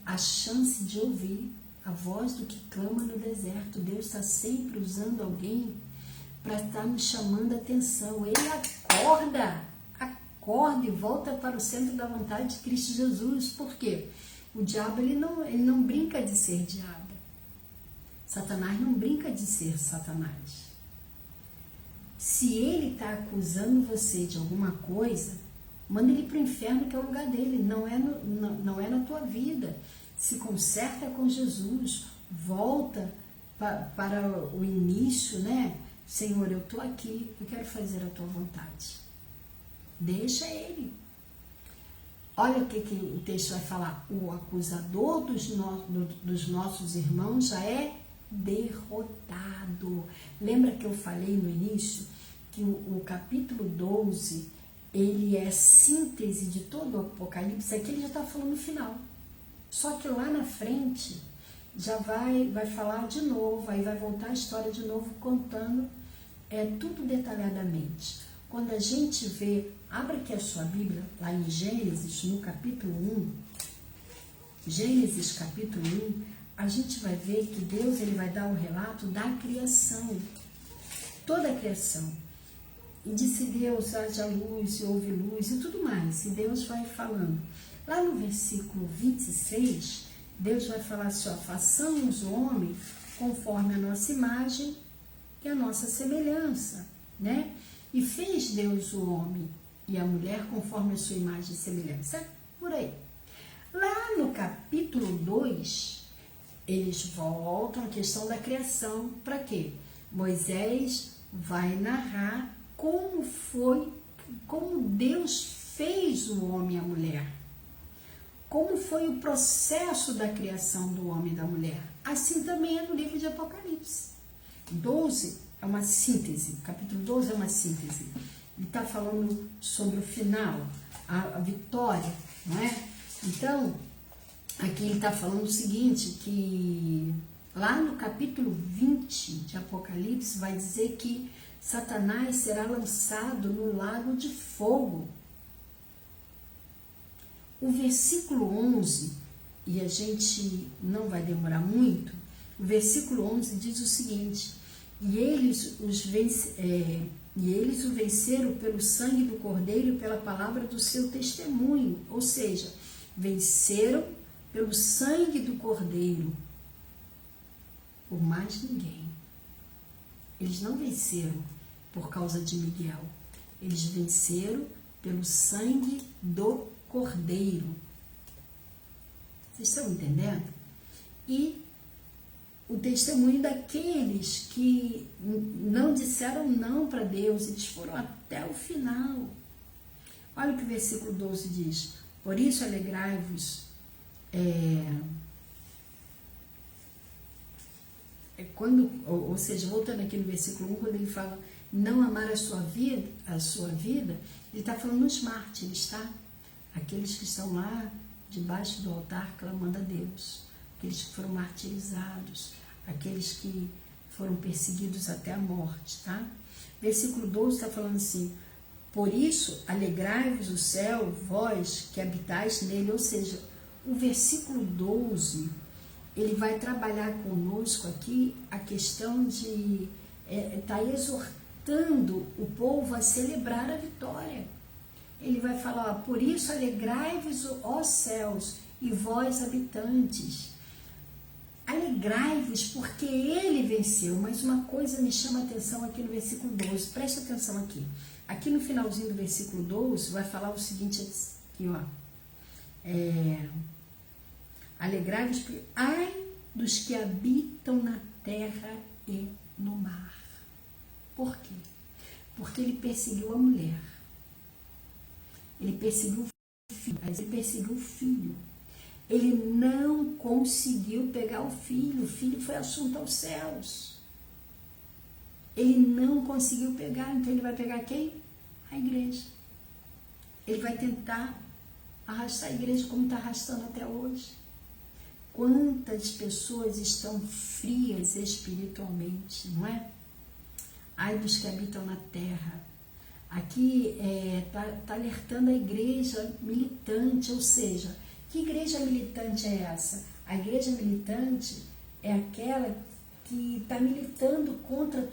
a chance de ouvir a voz do que clama no deserto. Deus está sempre usando alguém para estar nos chamando a atenção. Ele acorda e volta para o centro da vontade de Cristo Jesus. Por quê? O diabo ele não brinca de ser diabo. Satanás não brinca de ser Satanás. Se ele está acusando você de alguma coisa, manda ele para o inferno, que é o lugar dele, não é na tua vida. Se conserta com Jesus, volta para o início, né? Senhor, eu estou aqui, eu quero fazer a tua vontade. Deixa ele. Olha o que o texto vai falar. O acusador dos nossos irmãos já é derrotado. Lembra que eu falei no início que o capítulo 12, ele é síntese de todo o Apocalipse? Aqui ele já está falando no final. Só que lá na frente já vai falar de novo, aí vai voltar a história de novo, contando tudo detalhadamente. Quando a gente vê, abra aqui a sua Bíblia, lá em Gênesis, no capítulo 1, Gênesis capítulo 1, a gente vai ver que Deus ele vai dar o relato da criação, toda a criação. E disse Deus, haja luz, e houve luz, e tudo mais. E Deus vai falando. Lá no versículo 26, Deus vai falar assim, ó, façamos o homem conforme a nossa imagem e a nossa semelhança, né? E fez Deus o homem e a mulher conforme a sua imagem e semelhança. Por aí. Lá no capítulo 2, eles voltam à questão da criação. Para quê? Moisés vai narrar como Deus fez o homem e a mulher. Como foi o processo da criação do homem e da mulher. Assim também é no livro de Apocalipse. 12 é uma síntese, o capítulo 12 é uma síntese. Ele está falando sobre o final, a vitória, não é? Então, aqui ele está falando o seguinte, que lá no capítulo 20 de Apocalipse vai dizer que Satanás será lançado no lago de fogo. O versículo 11, e a gente não vai demorar muito, o versículo 11 diz o seguinte: e eles o venceram pelo sangue do Cordeiro e pela palavra do seu testemunho. Ou seja, venceram pelo sangue do Cordeiro, por mais ninguém. Eles não venceram por causa de Miguel. Eles venceram pelo sangue do Cordeiro. Vocês estão entendendo? E o testemunho daqueles que não disseram não para Deus, eles foram até o final. Olha o que o versículo 12 diz: por isso alegrai-vos, ou seja, voltando aqui no versículo 1, quando ele fala não amar a sua vida, ele está falando nos mártires, tá? Aqueles que estão lá debaixo do altar clamando a Deus, aqueles que foram martirizados, aqueles que foram perseguidos até a morte, tá? Versículo 12 está falando assim: por isso alegrai-vos o céu, vós que habitais nele. Ou seja, o versículo 12, ele vai trabalhar conosco aqui a questão de tá exortando o povo a celebrar a vitória. Ele vai falar, ó, por isso alegrai-vos, ó céus, e vós habitantes. Alegrai-vos porque ele venceu. Mas uma coisa me chama a atenção aqui no versículo 12, presta atenção aqui. Aqui no finalzinho do versículo 12 vai falar o seguinte aqui, ó. Alegrai-vos, ai dos que habitam na terra e no mar. Por quê? Porque ele perseguiu a mulher. Ele perseguiu o filho, mas ele perseguiu o filho. Ele não conseguiu pegar o filho foi assunto aos céus. Ele não conseguiu pegar, então ele vai pegar quem? A igreja. Ele vai tentar arrastar a igreja como está arrastando até hoje. Quantas pessoas estão frias espiritualmente, não é? Ai dos que habitam na terra. Aqui tá alertando a igreja militante, ou seja, que igreja militante é essa? A igreja militante é aquela que está militando contra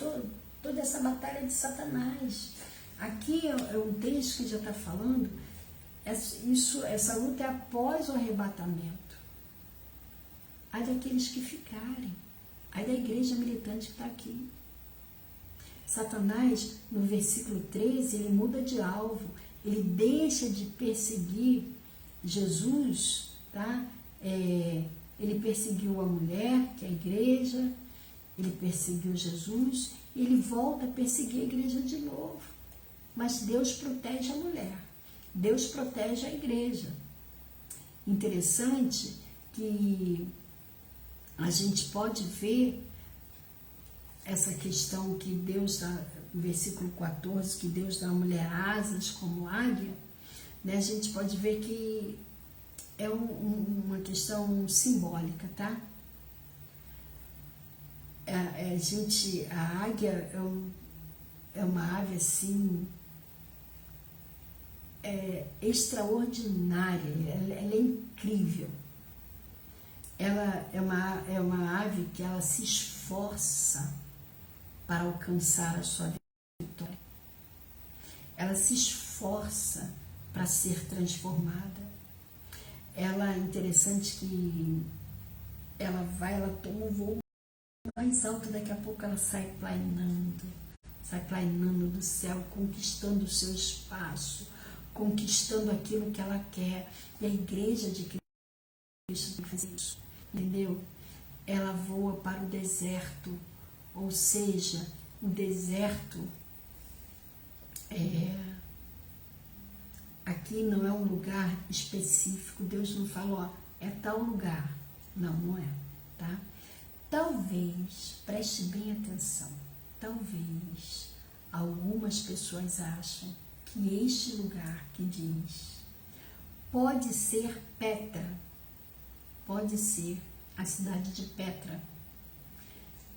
toda essa batalha de Satanás. Aqui é um texto que já está falando, essa luta é após o arrebatamento. Ai daqueles que ficarem, ai da igreja militante que está aqui. Satanás, no versículo 13, ele muda de alvo, ele deixa de perseguir Jesus, tá? Ele perseguiu a mulher, que é a igreja, ele perseguiu Jesus, e ele volta a perseguir a igreja de novo. Mas Deus protege a mulher, Deus protege a igreja. Interessante que a gente pode ver essa questão que Deus dá, no versículo 14, que Deus dá à mulher asas como águia, né? A gente pode ver que é uma questão simbólica, tá? A águia é uma ave assim, extraordinária, ela é incrível. Ela é uma ave que ela se esforça para alcançar a sua vitória. Ela se esforça para ser transformada. Ela é interessante que ela toma o voo mais alto, daqui a pouco ela sai planeando do céu, conquistando o seu espaço, conquistando aquilo que ela quer. E a igreja de Cristo tem que fazer isso, entendeu? Ela voa para o deserto, ou seja, o deserto aqui não é um lugar específico. Deus não falou, ó, é tal lugar. Não é, tá? Talvez, preste bem atenção, talvez algumas pessoas acham que este lugar que diz pode ser Petra, pode ser a cidade de Petra,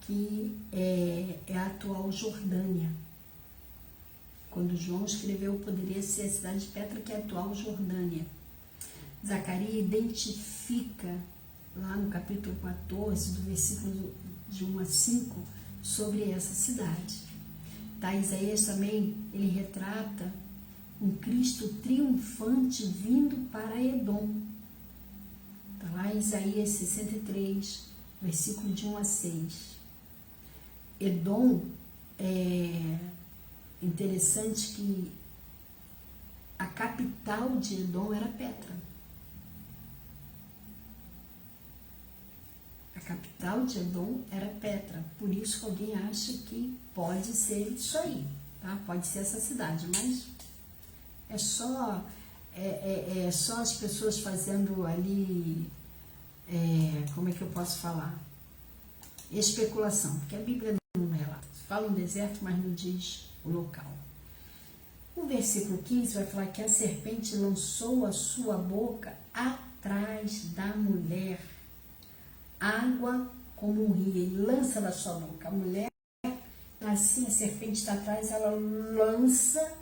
que é a atual Jordânia. Quando João escreveu, poderia ser a cidade de Petra, que é a atual Jordânia. Zacarias identifica lá no capítulo 14, do versículo de 1 a 5, sobre essa cidade. Tá? Isaías também, ele retrata um Cristo triunfante vindo para Edom. Está lá em Isaías 63, versículo de 1 a 6. Edom, é interessante que a capital de Edom era Petra. A capital de Edom era Petra. Por isso que alguém acha que pode ser isso aí, tá? Pode ser essa cidade, mas é só as pessoas fazendo ali, como é que eu posso falar? especulação, porque a Bíblia não relata. Fala um deserto, mas não diz o local. O versículo 15 vai falar que a serpente lançou a sua boca atrás da mulher, água como um rio, ele lança na sua boca. A mulher, assim, a serpente está atrás, ela lança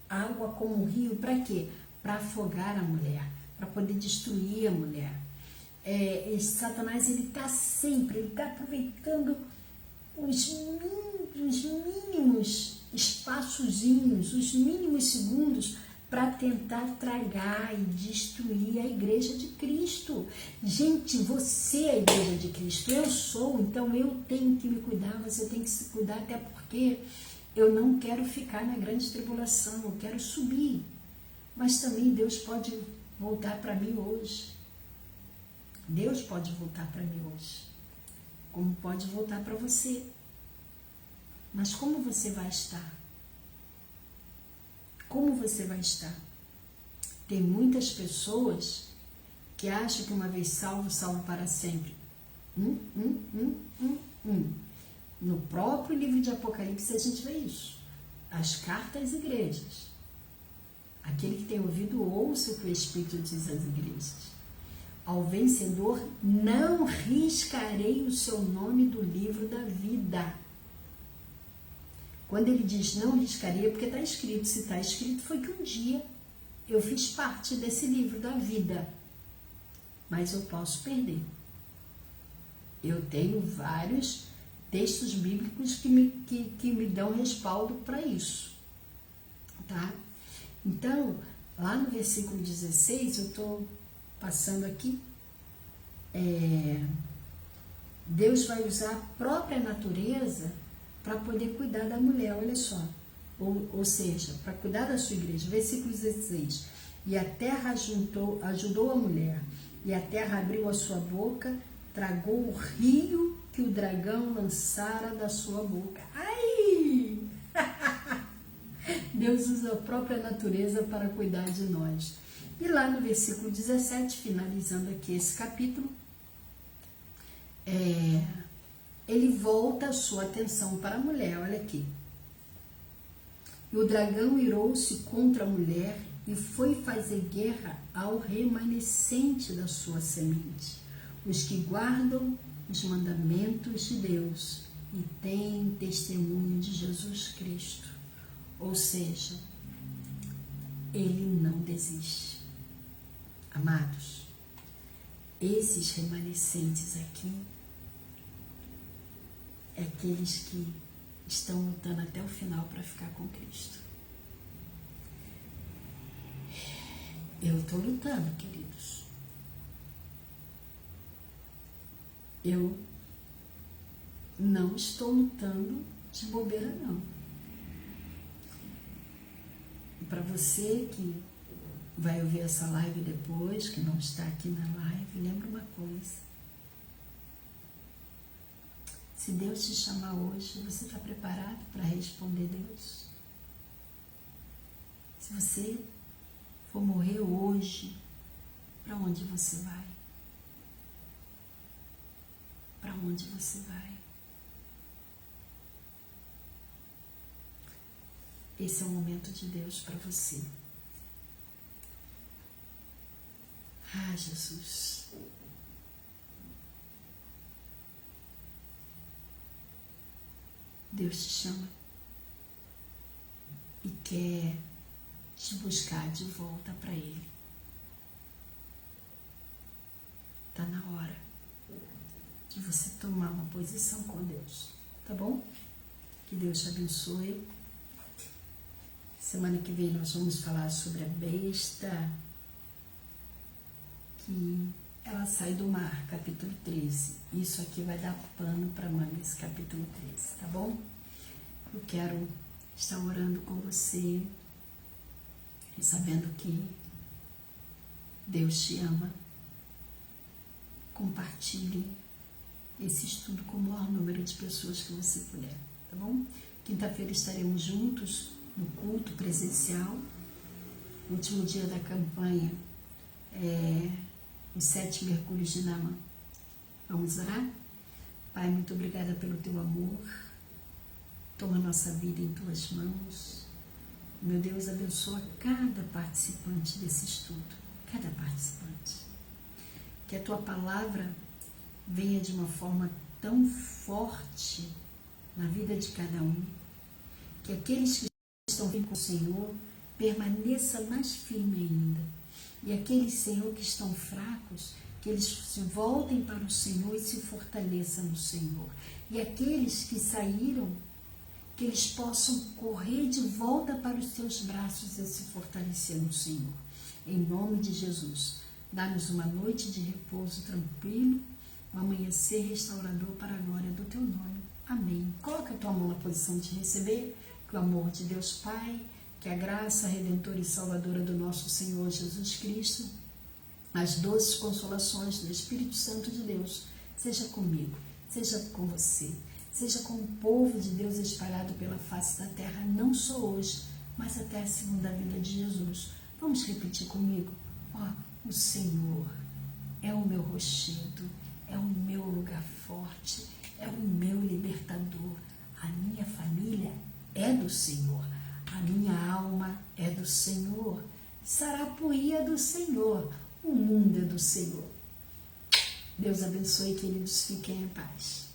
água como um rio, para quê? Para afogar a mulher, para poder destruir a mulher. Satanás, ele está sempre, ele está aproveitando os mínimos espaçozinhos, os mínimos segundos para tentar tragar e destruir a igreja de Cristo. Gente, você é a igreja de Cristo, eu sou, então eu tenho que me cuidar, você tem que se cuidar, até porque eu não quero ficar na grande tribulação, eu quero subir. Mas também Deus pode voltar para mim hoje. Deus pode voltar para mim hoje, como pode voltar para você. Mas como você vai estar? Como você vai estar? Tem muitas pessoas que acham que uma vez salvo, salvo para sempre. No próprio livro de Apocalipse a gente vê isso. As cartas às igrejas. Aquele que tem ouvido, ouça o que o Espírito diz às igrejas. Ao vencedor não riscarei o seu nome do livro da vida. Quando ele diz não riscarei, é porque está escrito. Se está escrito, foi que um dia eu fiz parte desse livro da vida. Mas eu posso perder. Eu tenho vários textos bíblicos que me dão respaldo para isso. Tá? Então, lá no versículo 16, eu estou passando aqui, Deus vai usar a própria natureza para poder cuidar da mulher, olha só, ou seja, para cuidar da sua igreja. Versículo 16, e a terra ajudou a mulher, e a terra abriu a sua boca, tragou o rio que o dragão lançara da sua boca. Ai! Deus usa a própria natureza para cuidar de nós. E lá no versículo 17, finalizando aqui esse capítulo, ele volta a sua atenção para a mulher, olha aqui. E o dragão irou-se contra a mulher e foi fazer guerra ao remanescente da sua semente, os que guardam os mandamentos de Deus e têm testemunho de Jesus Cristo. Ou seja, ele não desiste. Amados, esses remanescentes aqui é aqueles que estão lutando até o final para ficar com Cristo. Eu estou lutando, queridos. Eu não estou lutando de bobeira, não. Para você que vai ouvir essa live depois, que não está aqui na live, lembra uma coisa. Se Deus te chamar hoje, você está preparado para responder Deus? Se você for morrer hoje, para onde você vai? Para onde você vai? Esse é o momento de Deus para você. Ah, Jesus. Deus te chama e quer te buscar de volta para Ele. Está na hora de você tomar uma posição com Deus, tá bom? Que Deus te abençoe. Semana que vem nós vamos falar sobre a besta que ela sai do mar, capítulo 13. Isso aqui vai dar pano para manga, esse capítulo 13, tá bom? Eu quero estar orando com você e sabendo que Deus te ama. Compartilhe esse estudo com o maior número de pessoas que você puder, tá bom? Quinta-feira estaremos juntos no culto presencial, último dia da campanha, os 7 mergulhos de Naamã. Vamos orar? Pai, muito obrigada pelo teu amor. Toma nossa vida em tuas mãos. Meu Deus, abençoa cada participante desse estudo, cada participante. Que a tua palavra venha de uma forma tão forte na vida de cada um, que aqueles que estão vindo com o Senhor permaneçam mais firmes ainda. E aqueles, Senhor, que estão fracos, que eles se voltem para o Senhor e se fortaleçam no Senhor. E aqueles que saíram, que eles possam correr de volta para os teus braços e se fortalecer no Senhor. Em nome de Jesus, dá-nos uma noite de repouso tranquilo, um amanhecer restaurador para a glória do teu nome. Amém. Coloca a tua mão na posição de receber, que o amor de Deus Pai, que a graça redentora e salvadora do nosso Senhor Jesus Cristo, as doces consolações do Espírito Santo de Deus, seja comigo, seja com você, seja com o povo de Deus espalhado pela face da terra, não só hoje, mas até a segunda vinda de Jesus. Vamos repetir comigo? O Senhor é o meu rochedo, é o meu lugar forte, é o meu libertador. A minha família é do Senhor, a minha alma é do Senhor, Sarapuí é do Senhor, o mundo é do Senhor. Deus abençoe, queridos, fiquem em paz.